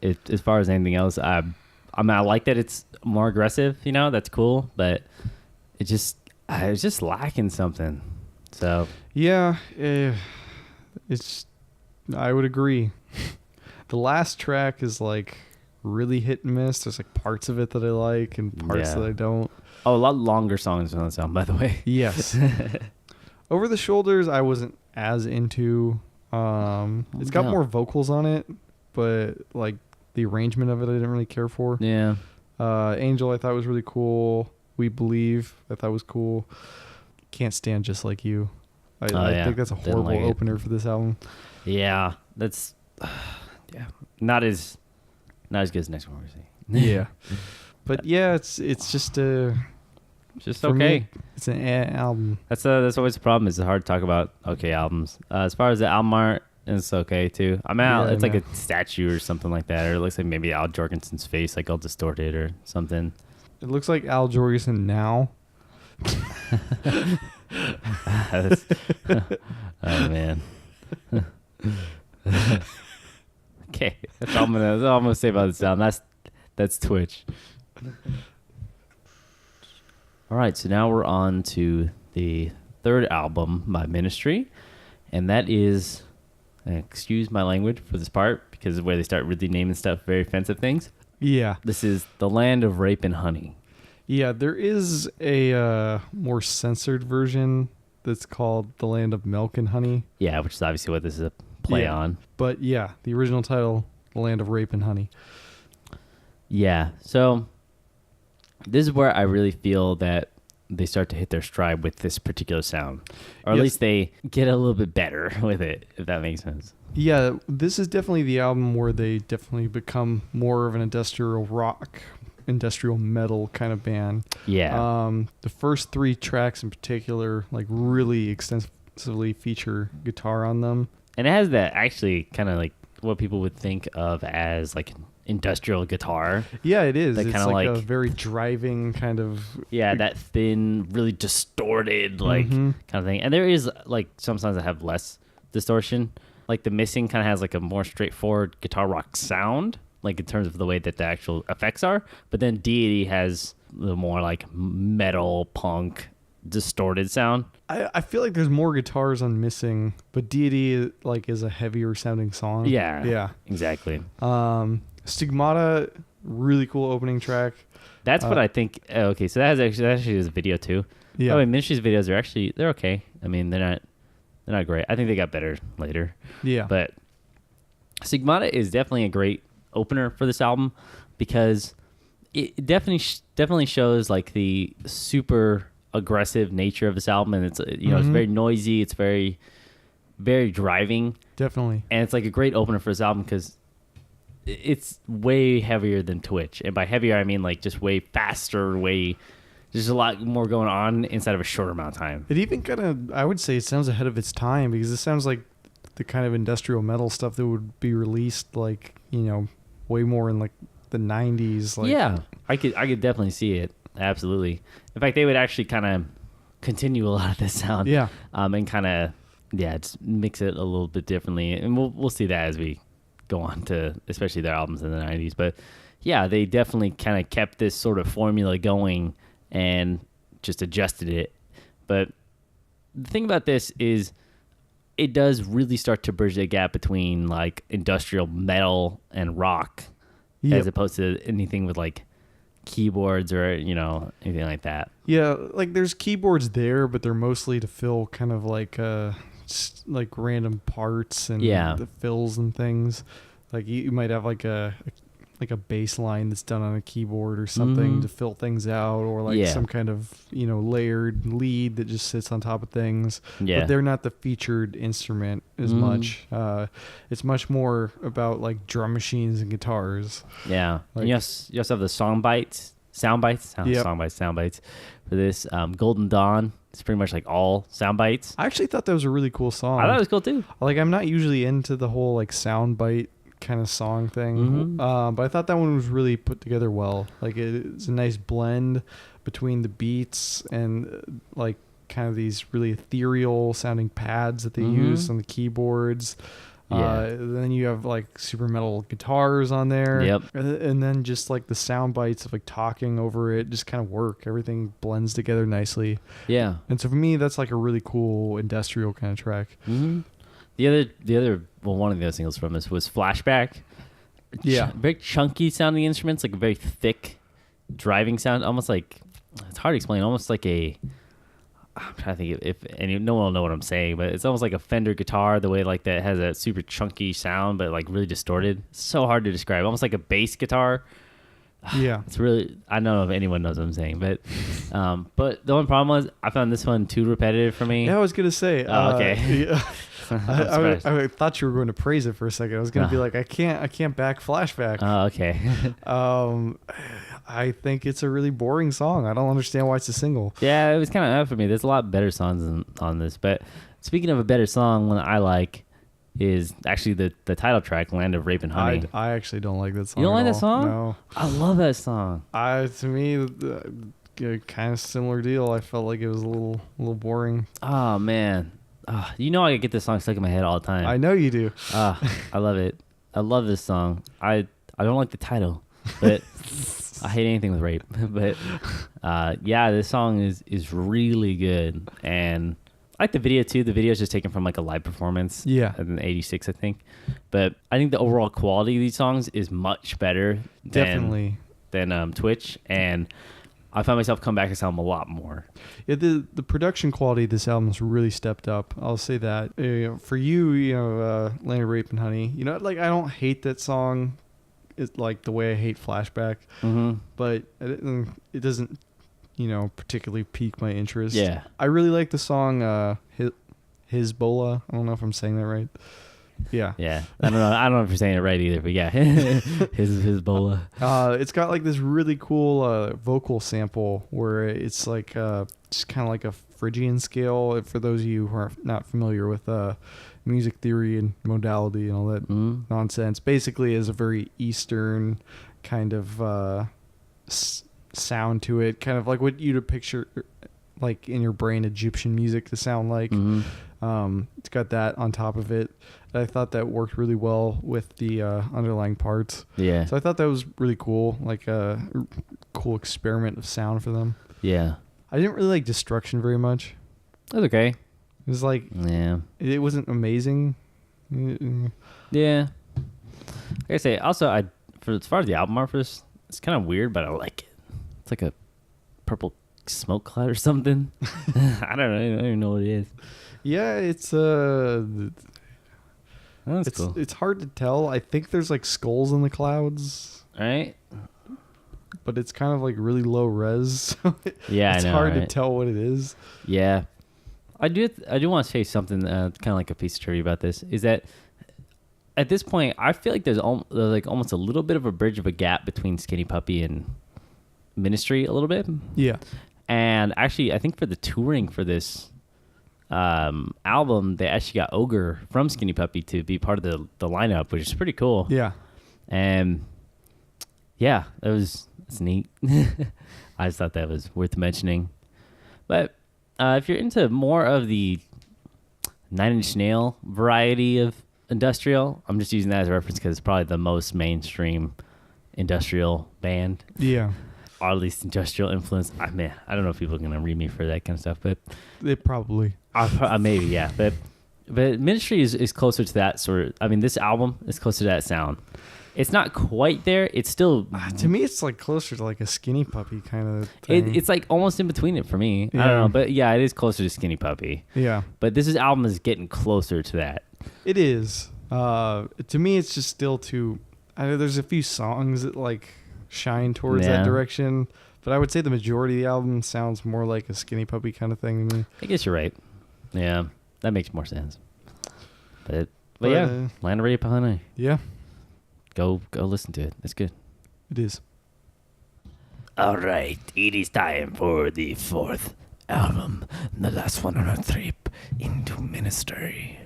as far as anything else, I like that it's more aggressive, that's cool, but it's just lacking something. So yeah, I would agree. The last track is like really hit and miss. There's like parts of it that I like and parts that I don't. Oh, a lot longer songs on this album, by the way. Yes. Over the Shoulders, I wasn't as into. It's got more vocals on it, but like the arrangement of it, I didn't really care for. Yeah. Angel, I thought was really cool. We Believe, I thought was cool. Can't Stand Just Like You. I think that's a horrible opener for this album. Yeah, that's not as good as the next one we're seeing. Yeah. But yeah, it's just It's just For okay. me, it's an album. That's always the problem. Is it's hard to talk about okay albums. As far as the album art, it's okay too. I mean, Yeah, it's like no. a statue or something like that, or it looks like maybe Al Jorgensen's face, like all distorted or something. It looks like Al Jorgensen now. That's- oh man. Okay, that's all I'm gonna say about the sound. That's Twitch. All right, so now we're on to the third album by Ministry, and that is, excuse my language for this part because of where they start really naming stuff very offensive things. Yeah. This is The Land of Rape and Honey. Yeah, there is a more censored version that's called The Land of Milk and Honey. Yeah, which is obviously what this is a play Yeah. on. But yeah, the original title, The Land of Rape and Honey. Yeah, so this is where I really feel that they start to hit their stride with this particular sound. Or at Yes. least they get a little bit better with it, if that makes sense. Yeah, this is definitely the album where they definitely become more of an industrial rock, industrial metal kind of band. Yeah. The first 3 tracks in particular, like really extensively feature guitar on them. And it has that actually kind of like what people would think of as like an industrial guitar. Yeah, it is. That It's kinda like a like- very driving kind of. Yeah, that thin, really distorted like Mhm. kind of thing. And there is like some songs that have less distortion. Like The Missing kind of has like a more straightforward guitar rock sound, like in terms of the way that the actual effects are. But then Deity has the more like metal punk distorted sound. I feel like there's more guitars on Missing, but Deity like is a heavier sounding song. Yeah. Yeah. Exactly. Stigmata, really cool opening track. That's what I think. Okay, so that actually is a video too. Yeah. Oh, Ministry's videos are they're okay. I mean, they're not great. I think they got better later. Yeah. But Stigmata is definitely a great opener for this album because it definitely shows like the super aggressive nature of this album, and it's it's very noisy. It's very very driving, Definitely. and it's like a great opener for this album because it's way heavier than Twitch, and by heavier I mean like just way faster, there's a lot more going on inside of a shorter amount of time. It even kind of, I would say it sounds ahead of its time because it sounds like the kind of industrial metal stuff that would be released like, way more in like the 90s. Like, Yeah, I could definitely see it. Absolutely. In fact, they would actually kind of continue a lot of this sound. Yeah. And kind of just mix it a little bit differently, and we'll see that as we go on to especially their albums in the 90s. But yeah, they definitely kind of kept this sort of formula going and just adjusted it. But the thing about this is it does really start to bridge the gap between like industrial metal and rock Yep. as opposed to anything with like keyboards or anything like that. Yeah, like there's keyboards there, but they're mostly to fill kind of like just like random parts and Yeah. the fills and things. Like you might have like a bass line that's done on a keyboard or something Mhm. to fill things out, or like Yeah. some kind of layered lead that just sits on top of things. Yeah. But they're not the featured instrument as Mhm. much. It's much more about like drum machines and guitars. Yeah. Like- And you also have the sound bites Yep. sound bites for this. Golden Dawn. It's pretty much like all sound bites. I actually thought that was a really cool song. I thought it was cool too. Like I'm not usually into the whole like soundbite kind of song thing, Mhm. but I thought that one was really put together well. Like it's a nice blend between the beats and like kind of these really ethereal sounding pads that they Mhm. use on the keyboards. Yeah. Then you have like super metal guitars on there. Yep. And then just like the sound bites of like talking over it just kind of work. Everything blends together nicely. Yeah. And so for me, that's like a really cool industrial kind of track. hmm The other one of the other singles from this was Flashback. Yeah. Very chunky sounding instruments, like a very thick driving sound, almost like, it's hard to explain, almost like I'm trying to think if no one will know what I'm saying, but it's almost like a Fender guitar, the way like that has a super chunky sound, but like really distorted. It's so hard to describe, almost like a bass guitar. Yeah. It's really, I don't know if anyone knows what I'm saying, but the only problem was I found this one too repetitive for me. Yeah, I was gonna say. Oh, okay. Yeah. I'm surprised. I thought you were going to praise it for a second. I was gonna be like, I can't back Flashback. Oh, okay. I think it's a really boring song. I don't understand why it's a single. Yeah, it was kind of odd for me. There's a lot better songs on this. But speaking of a better song, one that I like is actually the title track, "Land of Rape and Honey." I actually don't like that song. You don't like at that song? No. I love that song. To me, kind of similar deal. I felt like it was a little boring. Oh man, you know I get this song stuck in my head all the time. I know you do. I love it. I love this song. I don't like the title, but I hate anything with rape. But yeah, this song is really good, and I like the video too. The video is just taken from like a live performance. Yeah. In '86, I think. But I think the overall quality of these songs is much better Definitely. than Twitch, and I find myself come back to this album a lot more. Yeah, the production quality of this album's really stepped up. I'll say that. For you, Land of Rape and Honey, like I don't hate that song. It's like the way I hate Flashback, but it doesn't, particularly pique my interest. Yeah. I really like the song Hizbollah. I don't know if I'm saying that right. Yeah. Yeah. I don't know if you're saying it right either, but yeah. Hizbollah. It's got like this really cool vocal sample where it's like just kind of like a Phrygian scale. For those of you who are not familiar with music theory and modality and all that nonsense, basically is a very Eastern kind of sound to it, kind of like what you'd picture like in your brain Egyptian music to sound like. It's got that on top of it. I thought that worked really well with the underlying parts. Yeah. So I thought that was really cool, like a cool experiment of sound for them. Yeah. I didn't really like Destruction very much. That's okay. It was like, yeah, it wasn't amazing. Yeah. Like I say, also, as far as the album art for this, it's kind of weird, but I like it. It's like a purple smoke cloud or something. I don't even know what it is. Yeah, it's That's cool. It's hard to tell. I think there's like skulls in the clouds. Right? But it's kind of like really low res. So yeah, it's I know, hard right? to tell what it is. Yeah. I do want to say something kind of like a piece of trivia about this, is that at this point I feel like there's like almost a little bit of a bridge of a gap between Skinny Puppy and Ministry a little bit. Yeah. And actually I think for the touring for this album, they actually got Ogre from Skinny Puppy to be part of the lineup, which is pretty cool. Yeah. And yeah, it's neat. I just thought that was worth mentioning. But if you're into more of the Nine Inch Nail variety of industrial, I'm just using that as a reference because it's probably the most mainstream industrial band. Yeah. Or at least industrial influence. I don't know if people are going to read me for that kind of stuff, but They probably. maybe, yeah. But Ministry is closer to that sort of. I mean, this album is closer to that sound. It's not quite there. It's still To me, it's like closer to like a Skinny Puppy kind of thing. it's like almost in between it for me. I Yeah. don't know, but yeah, it is closer to Skinny Puppy. Yeah. But this album is getting closer to that. It is. To me, it's just still too. I know there's a few songs that like shine towards Yeah. that direction, but I would say the majority of the album sounds more like a Skinny Puppy kind of thing to me. I guess you're right. Yeah, that makes more sense. But yeah, Land of Rape and Honey. Yeah, Go listen to it. It's good. it is. All right, it is time for the fourth album, the last one on our trip into ministry.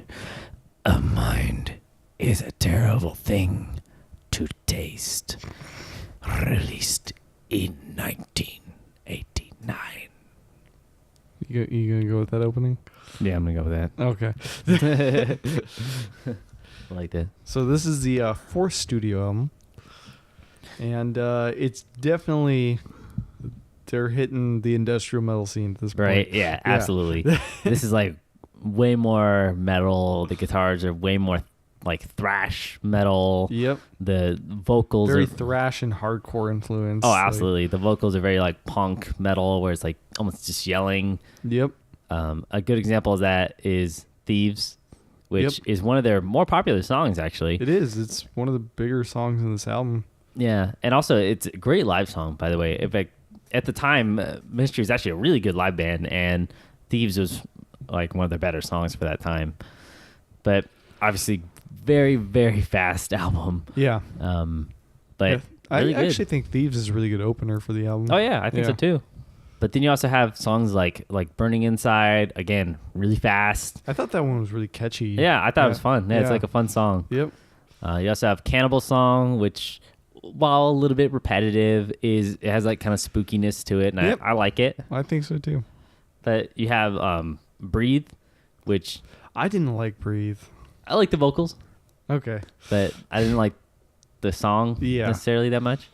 A mind is a terrible thing to taste. Released in 1989. You gonna go with that opening? Yeah, I'm gonna go with Okay. that. I like that. So this is the fourth studio album, and it's definitely they're hitting the industrial metal scene at this point. Right? Yeah, absolutely. This is like way more metal. The guitars are way more like thrash metal. Yep. The vocals Very are thrash and hardcore influence. oh, absolutely. The vocals are very like punk metal, where it's like almost just yelling. Yep. A good example of that is Thieves, which Yep. is one of their more popular songs, actually. It is. It's one of the bigger songs in this album. Yeah, and also it's a great live song, by the way. In fact, at the time, Ministry was actually a really good live band, and Thieves was like one of their better songs for that time. But obviously, very, very fast album. Yeah. But Really I good. actually think Thieves is a really good opener for the album. Oh yeah, I think so too. But then you also have songs like Burning Inside, again, really fast. I thought that one was really catchy. Yeah, I thought it was fun. Yeah, it's like a fun song. Yep. You also have Cannibal Song, which, while a little bit repetitive, it has like kind of spookiness to it, and I like it. I think so too. But you have Breathe, which I didn't like Breathe. I like the vocals, Okay. but I didn't like the song necessarily that much.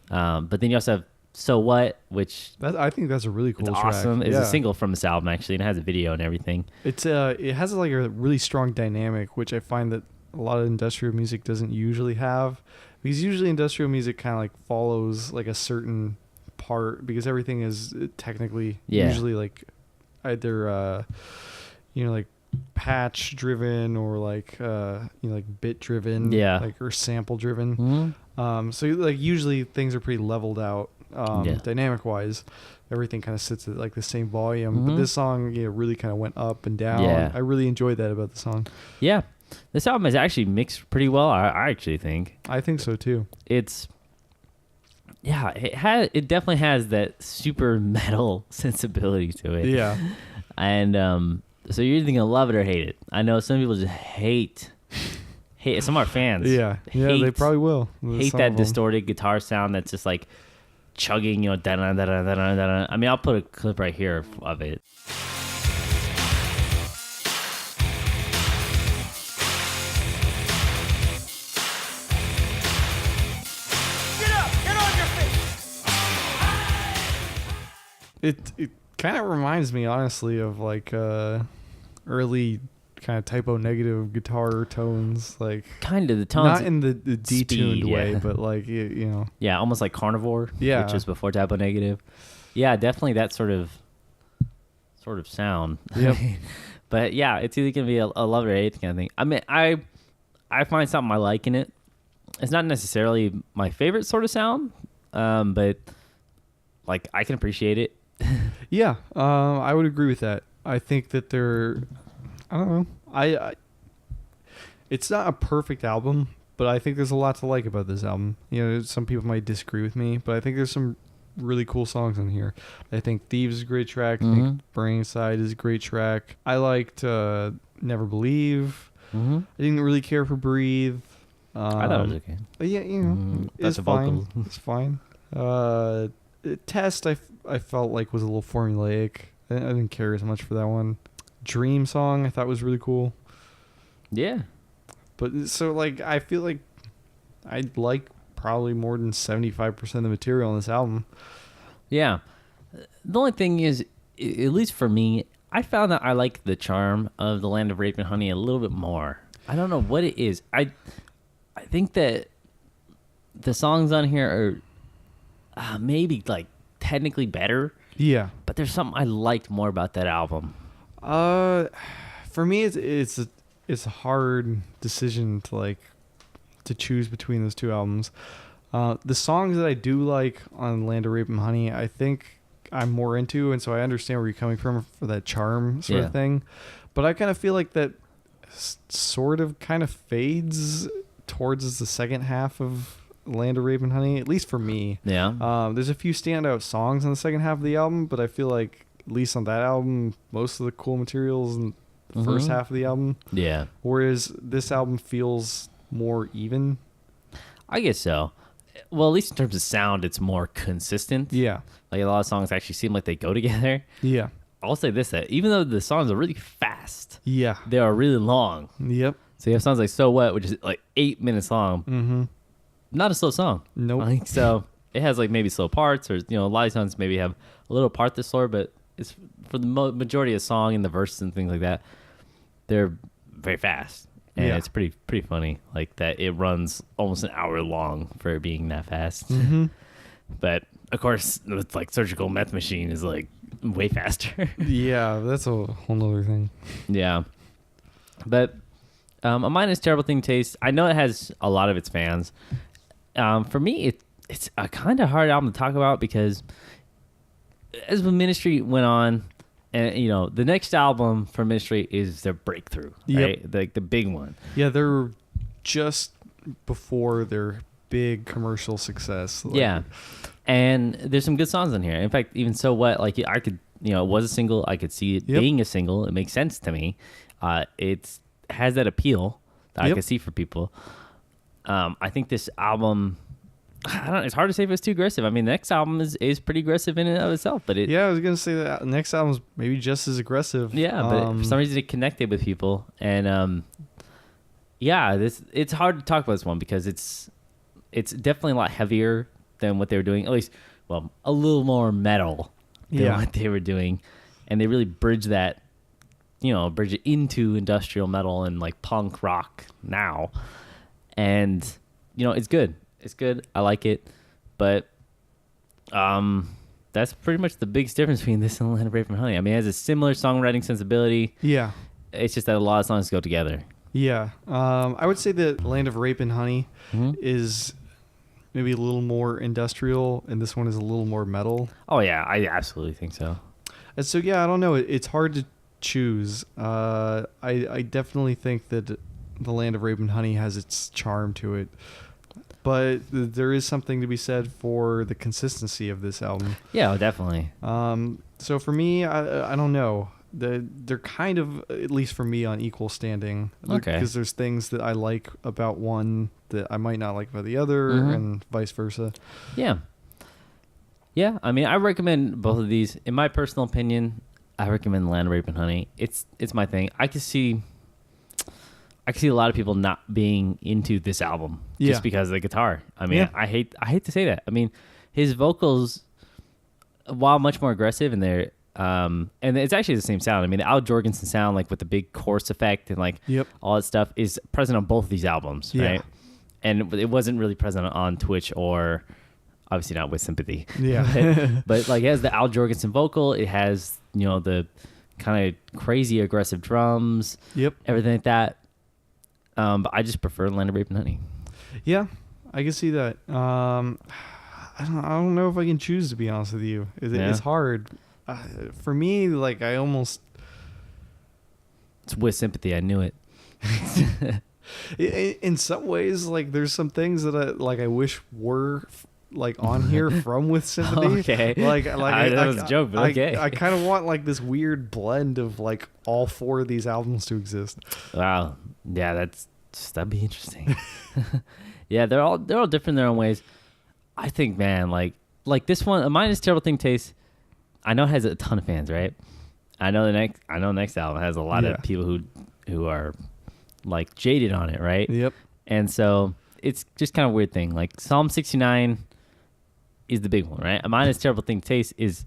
But then you also have So What, which I think that's a really cool track. awesome. It's a single from this album, actually, and it has a video and everything. It has like a really strong dynamic, which I find that a lot of industrial music doesn't usually have, because usually industrial music kind of like follows like a certain part, because everything is technically usually like either like patch driven or like like bit driven, like, or sample driven. So like usually things are pretty leveled out dynamic wise. Everything kind of sits at like the same volume, but this song really kind of went up and down. I really enjoyed that about the song. This album is actually mixed pretty well. I actually think. I think so too. It definitely has that super metal sensibility to it. And so you're either gonna love it or hate it. I know some people just hate some of our fans. They probably will. Hate that distorted guitar sound that's just like chugging, da-da-da-da-da-da-da. I mean, I'll put a clip right here of it. It kind of reminds me, honestly, of like early kind of typo negative guitar tones, like kind of the tones, not in the detuned way, but like almost like Carnivore, which was before typo negative. Definitely that sort of sound. But it's either gonna be a love or hate kind of thing. I mean, I find something I like in it. It's not necessarily my favorite sort of sound, but like I can appreciate it. I would agree with that. I think that I don't know. It's not a perfect album, but I think there's a lot to like about this album. Some people might disagree with me, but I think there's some really cool songs in here. I think Thieves is a great track. I think Burning Inside is a great track. I liked Never Believe. I didn't really care for Breathe. I thought it was okay. It's fine. It's fine. Test, I felt like was a little formulaic. I didn't care as much for that one. Dream Song I thought was really cool. But so like I feel like I'd like probably more than 75% of the material on this album. The only thing is, at least for me, I found that I like the charm of The Land of Rape and Honey a little bit more. I don't know what it is. I think that the songs on here are maybe like technically better. But there's something I liked more about that album. For me, it's a hard decision to choose between those two albums. The songs that I do like on Land of Rape and Honey, I think I'm more into, and so I understand where you're coming from for that charm sort of thing. But I kind of feel like that sort of kind of fades towards the second half of Land of Rape and Honey, at least for me. There's a few standout songs in the second half of the album, but I feel like at least on that album, most of the cool materials in the first half of the album. Whereas this album feels more even. I guess so. Well, at least in terms of sound, it's more consistent. Like a lot of songs actually seem like they go together. I'll say this, that even though the songs are really fast, they are really long. So you have songs like So What, which is like 8 minutes long. Not a slow song. Nope. So it has like maybe slow parts, or a lot of songs maybe have a little part that's slower, but it's for the majority of the song and the verses and things like that, they're very fast. And it's pretty funny, like that it runs almost an hour long for it being that fast. But of course, with like Surgical Meth Machine is like way faster. That's a whole nother thing. But a Minus Terrible Thing Taste, I know it has a lot of its fans. For me, it's a kind of hard album to talk about because as the Ministry went on, and the next album for Ministry is their breakthrough, right? Like the big one. They're just before their big commercial success. Like, yeah. And there's some good songs on here. In fact, even So What, like I could, it was a single. I could see it being a single. It makes sense to me. It has that appeal that I could see for people. I think this album, it's hard to say if it's too aggressive. I mean, the next album is pretty aggressive in and of itself, but I was gonna say that the next album's maybe just as aggressive. Yeah, but for some reason it connected with people, and it's hard to talk about this one because it's definitely a lot heavier than what they were doing. At least, well, a little more metal than what they were doing, and they really bridge that, bridge it into industrial metal and like punk rock now, and it's good. It's good. I like it, but that's pretty much the biggest difference between this and Land of Rape and Honey. I mean, it has a similar songwriting sensibility. Yeah, it's just that a lot of songs go together. Yeah, I would say that Land of Rape and Honey is maybe a little more industrial, and this one is a little more metal. Oh yeah, I absolutely think so. And so I don't know. It's hard to choose. I definitely think that the Land of Rape and Honey has its charm to it. But there is something to be said for the consistency of this album. Yeah, definitely. So for me, I don't know. They're kind of, at least for me, on equal standing. Okay. Because there's things that I like about one that I might not like about the other, and vice versa. Yeah. Yeah, I mean, I recommend both of these. In my personal opinion, I recommend Land, Rape, and Honey. It's my thing. I can see a lot of people not being into this album just because of the guitar. I mean, I hate to say that. I mean, his vocals, while much more aggressive, and they're and it's actually the same sound. I mean, the Al Jorgensen sound, like with the big chorus effect and like all that stuff, is present on both of these albums, right? And it wasn't really present on Twitch, or obviously not with Sympathy. Yeah. but like, it has the Al Jorgensen vocal. It has, the kind of crazy aggressive drums. Everything like that. But I just prefer Land of Rape and Honey. Yeah, I can see that. I don't know if I can choose, to be honest with you. It's hard. For me, like, it's with Sympathy. I knew it. In some ways, like, there's some things that I wish were like on here from With Sympathy. Okay. That was a joke, but okay. I kind of want like this weird blend of like all four of these albums to exist. Wow. Yeah, that'd be interesting. Yeah, they're all different in their own ways. I think, man, like this one, mine is Terrible Thing Taste. I know it has a ton of fans, right? I know next album has a lot of people who are like jaded on it, right? Yep. And so it's just kind of a weird thing. Like Psalm 69 is the big one, right? Mine is Terrible Thing Taste is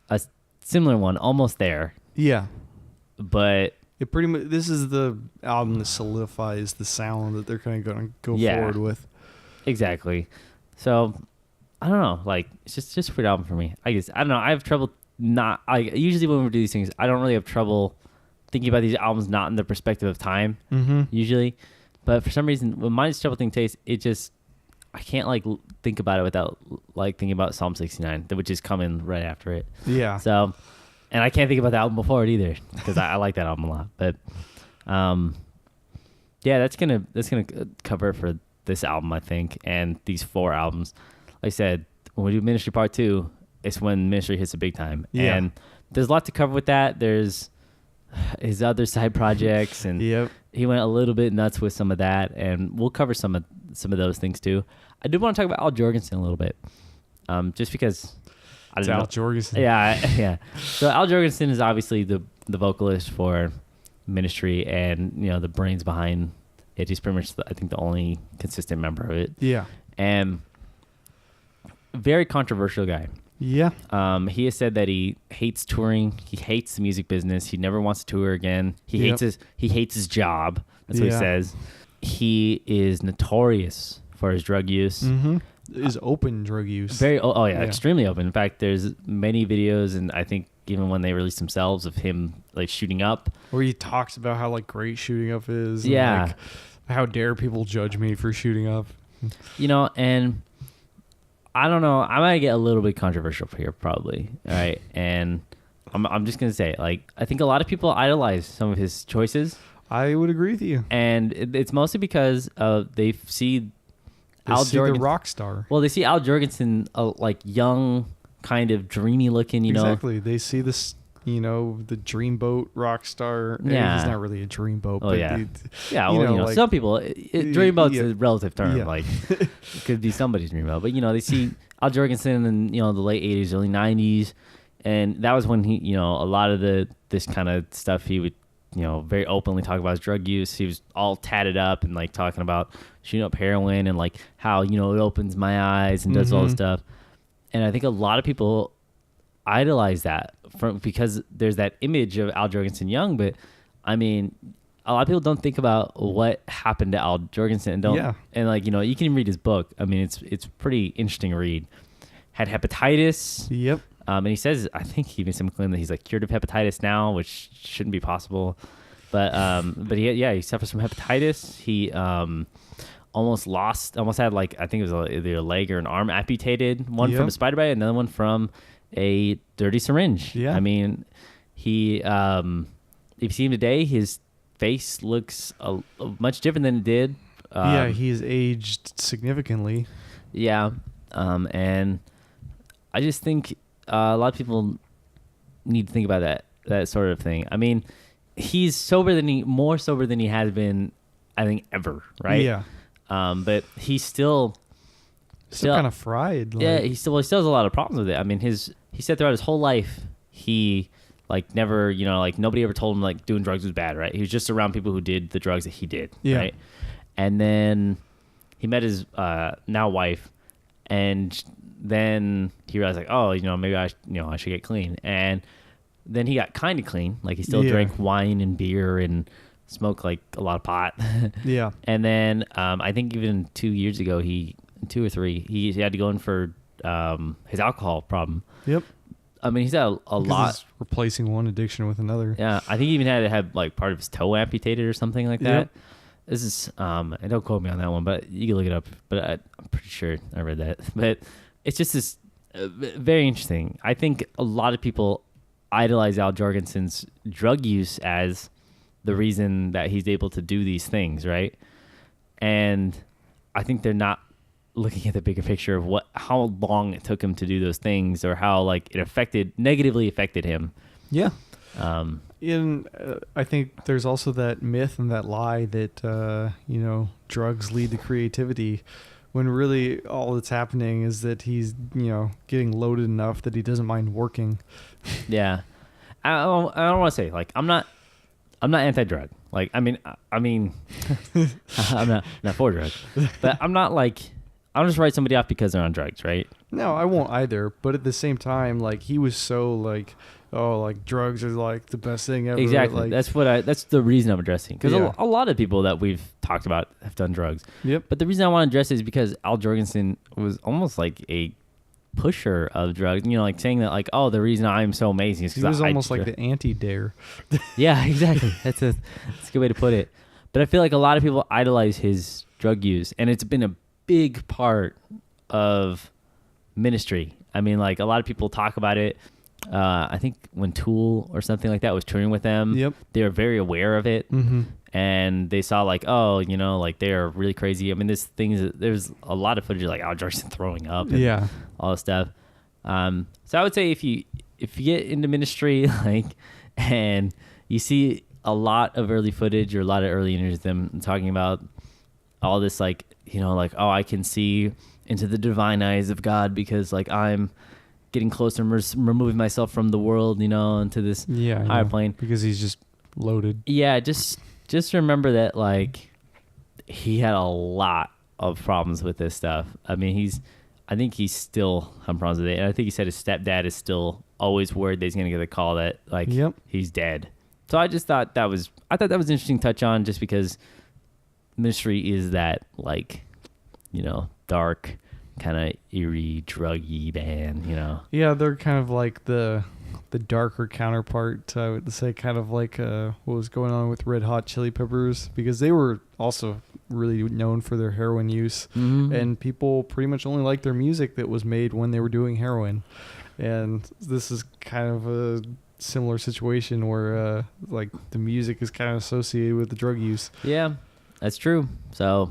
a similar one, almost there. Yeah. But it pretty much, this is the album that solidifies the sound that they're kind of going to go forward with. Exactly. So I don't know. Like, it's just a weird album for me. I guess, I don't know. I have trouble usually when we do these things, I don't really have trouble thinking about these albums not in the perspective of time, usually. But for some reason, when mine is Terrible Thing Taste, I can't like think about it without like thinking about Psalm 69, which is coming right after it. Yeah. So, and I can't think about the album before it either, because I like that album a lot. But, yeah, that's gonna cover it for this album, I think, and these 4 albums. Like I said, when we do Ministry Part 2, it's when Ministry hits the big time. Yeah. And there's a lot to cover with that. There's his other side projects, and he went a little bit nuts with some of that, and we'll cover some of those things too. I do want to talk about Al Jorgensen a little bit, just because it's Al Jorgensen. Yeah. So Al Jorgensen is obviously the vocalist for Ministry, and the brains behind it. He's pretty much I think the only consistent member of it. Yeah. And very controversial guy. Yeah. He has said that he hates touring. He hates the music business. He never wants to tour again. He hates his job. That's what he says. He is notorious for his drug use. His open drug use. Extremely open. In fact, there's many videos, and I think even when they release themselves, of him like shooting up. Where he talks about how like great shooting up is. Yeah. And, like, how dare people judge me for shooting up. And I don't know. I might get a little bit controversial here, probably. All right, and I'm just gonna say, like, I think a lot of people idolize some of his choices. I would agree with you. And it's mostly because they see They see the rock star. Well, they see Al Jorgensen like young, kind of dreamy looking, you know. Exactly. They see this, you know, the dreamboat rock star. Yeah. He's not really a dreamboat, Oh, but yeah. it, Yeah, well, you know, like, some people, dreamboat's yeah. a relative term. Yeah. Like, it could be somebody's dreamboat. But, you know, they see Al Jorgensen in, you know, the late 80s, early 90s. And that was when he, you know, a lot of this kind of stuff he would, you know, very openly talk about his drug use. He was all tatted up and, like, talking about shooting up heroin and, like, how, you know, it opens my eyes and does all this stuff. And I think a lot of people idolize that because there's that image of Al Jorgensen young, but I mean, a lot of people don't think about what happened to Al Jorgensen and and like, you know, you can read his book. I mean, it's pretty interesting to read. Had hepatitis. Yep. And he says, I think he made some claim that he's like cured of hepatitis now, which shouldn't be possible. But he suffers from hepatitis. He almost had, like, I think it was either a leg or an arm amputated. One from a spider bite, another one from a dirty syringe. Yeah. I mean, he if you see him today, his face looks much different than it did. He's aged significantly. Yeah. And I just think a lot of people need to think about that sort of thing. I mean, he's more sober than he has been, I think, ever, right? Yeah. But he's still kind of fried. Yeah, he still has a lot of problems with it. I mean, he said throughout his whole life, he like never, you know, like nobody ever told him like doing drugs was bad, right? He was just around people who did the drugs that he did, right? And then he met his now wife, and then he realized like, oh, you know, maybe I should get clean. And then he got kind of clean, like he still drank wine and beer and smoked like a lot of pot. Yeah. And then I think even 2 years ago, 2 or 3, he had to go in for his alcohol problem. Yep. I mean, he's had a lot. He's replacing one addiction with another. Yeah, I think he even had to have like part of his toe amputated or something like that. Yep. This is, and don't quote me on that one, but you can look it up. But I'm pretty sure I read that. But it's just this very interesting. I think a lot of people idolize Al Jorgensen's drug use as the reason that he's able to do these things, right? And I think they're not looking at the bigger picture of how long it took him to do those things, or how like it negatively affected him. Yeah. I think there's also that myth and that lie that you know, drugs lead to creativity, when really all that's happening is that he's, you know, getting loaded enough that he doesn't mind working. Yeah. I don't want to say like I'm not anti-drug. Like I mean I'm not for drugs, but I'm not like I'll just write somebody off because they're on drugs, right? No, I won't either. But at the same time, like he was so like, oh, like drugs are like the best thing ever. Exactly. Like, that's the reason I'm addressing, because Yeah. a lot of people that we've talked about have done drugs. Yep. But the reason I want to address it is because Al Jorgensen was almost like a pusher of drugs. You know, like saying that like, oh, the reason I'm so amazing is He because was almost like the anti-Dare. Yeah, exactly. That's a good way to put it. But I feel like a lot of people idolize his drug use, and it's been a big part of ministry. I mean, like a lot of people talk about it. I think when Tool or something like that was touring with them, Yep. they were very aware of it. Mm-hmm. And they saw like, oh, you know, like they are really crazy. I mean, there's a lot of footage of like Al Jorgensen throwing up and all this stuff. So I would say if you get into ministry, like, and you see a lot of early footage or a lot of early interviews with them talking about all this, like, you know, like, oh, I can see into the divine eyes of God because like I'm getting closer and removing myself from the world, you know, into this higher plane. Because he's just loaded. Yeah, just remember that like he had a lot of problems with this stuff. I mean, I think he's still having problems with it. And I think he said his stepdad is still always worried that he's going to get a call that like he's dead. So I just thought that was an interesting touch on, just because ministry is that like, you know, dark, kind of eerie, druggy band, you know. Yeah, they're kind of like the darker counterpart, I would say, kind of like what was going on with Red Hot Chili Peppers, because they were also really known for their heroin use. Mm-hmm. And people pretty much only liked their music that was made when they were doing heroin. And this is kind of a similar situation where like the music is kind of associated with the drug use. Yeah, that's true. So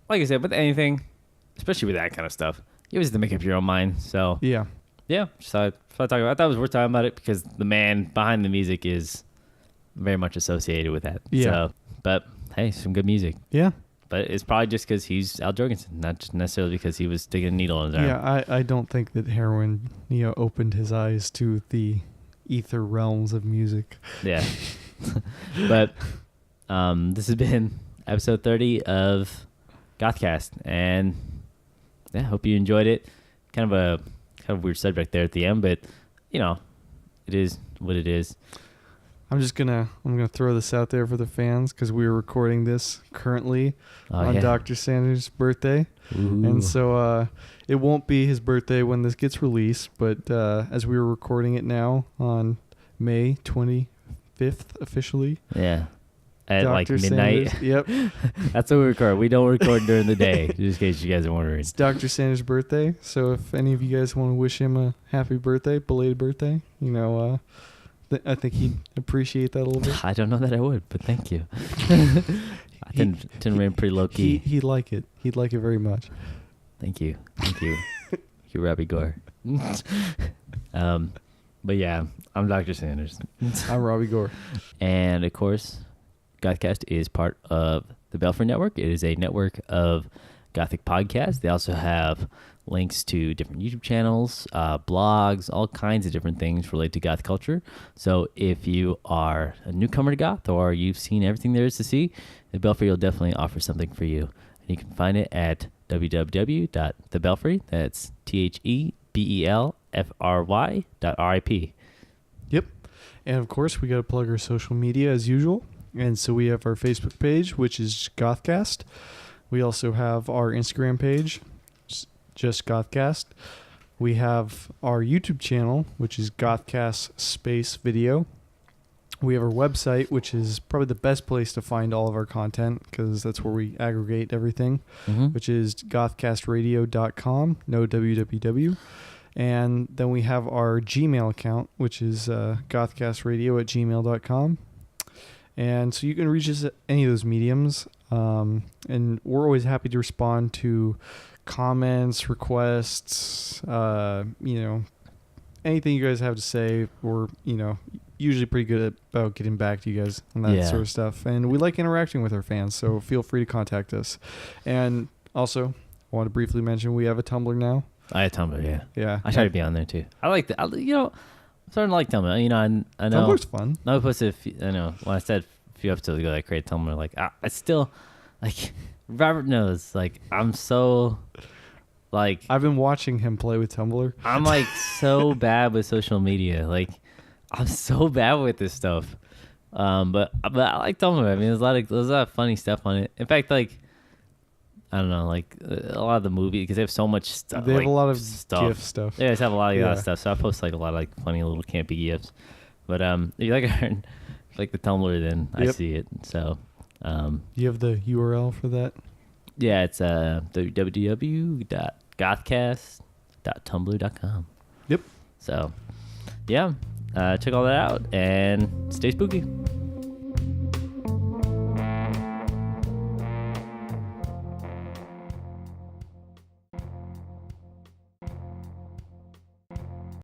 like I said, with anything, especially with that kind of stuff, you always have to make up your own mind. So Yeah. yeah, just thought I thought it was worth talking about it because the man behind the music is very much associated with that. Yeah. So, but hey, some good music. Yeah. But it's probably just because he's Al Jorgensen, not just necessarily because he was sticking a needle in his arm. Yeah, I don't think that heroin, opened his eyes to the ether realms of music. Yeah. But this has been episode 30 of GothCast, and yeah, hope you enjoyed it. Kind of a weird subject there at the end, but it is what it is. I'm gonna throw this out there for the fans because we are recording this currently on yeah. Dr. Sanders' birthday, Ooh. and so it won't be his birthday when this gets released. But as we were recording it now on May 25th officially, Yeah. At Dr. like midnight. Sanders, yep, That's what we record. We don't record during the day, just in case you guys are wondering. it's Dr. Sanders' birthday. So if any of you guys want to wish him a happy birthday, belated birthday, I think he'd appreciate that a little bit. I don't know that I would, but thank you. I didn't remain pretty low key. He'd like it. He'd like it very much. Thank you. Thank you. Thank you, Robbie Gore. But yeah, I'm Dr. Sanders. I'm Robbie Gore. And of course, GothCast is part of the Belfry Network. It is a network of Gothic podcasts. They also have links to different YouTube channels, blogs, all kinds of different things related to goth culture. So if you are a newcomer to goth or you've seen everything there is to see, the Belfry will definitely offer something for you. And you can find it at www.thebelfry. That's THEBELFRY.RIP. Yep. And of course, we got to plug our social media as usual. And so we have our Facebook page, which is GothCast. We also have our Instagram page, just GothCast. We have our YouTube channel, which is GothCast Space Video. We have our website, which is probably the best place to find all of our content because that's where we aggregate everything, which is gothcastradio.com, no www. And then we have our Gmail account, which is gothcastradio@gmail.com. And so you can reach us at any of those mediums. And we're always happy to respond to comments, requests, anything you guys have to say. We're, usually pretty good about getting back to you guys on that sort of stuff. And we like interacting with our fans, so feel free to contact us. And also, I want to briefly mention we have a Tumblr now. I have Tumblr, yeah. Yeah. I try to be on there too. I like I'm starting to like Tumblr. I know. Tumblr's fun. No, I know. When I said a few episodes ago that I created Tumblr, like I still, like Robert knows, like I'm so, like I've been watching him play with Tumblr. I'm like so bad with social media. Like I'm so bad with this stuff. But I like Tumblr. I mean, there's a lot of funny stuff on it. In fact, like I don't know, like a lot of the movies because they have so much stuff. They have a lot of stuff. GIF stuff. They just have a lot of that stuff. So I post like a lot of like funny little campy GIFs. But if you like the Tumblr, then I see it. So you have the URL for that? Yeah, it's www.gothcast.tumblr.com. Yep. So yeah, check all that out and stay spooky.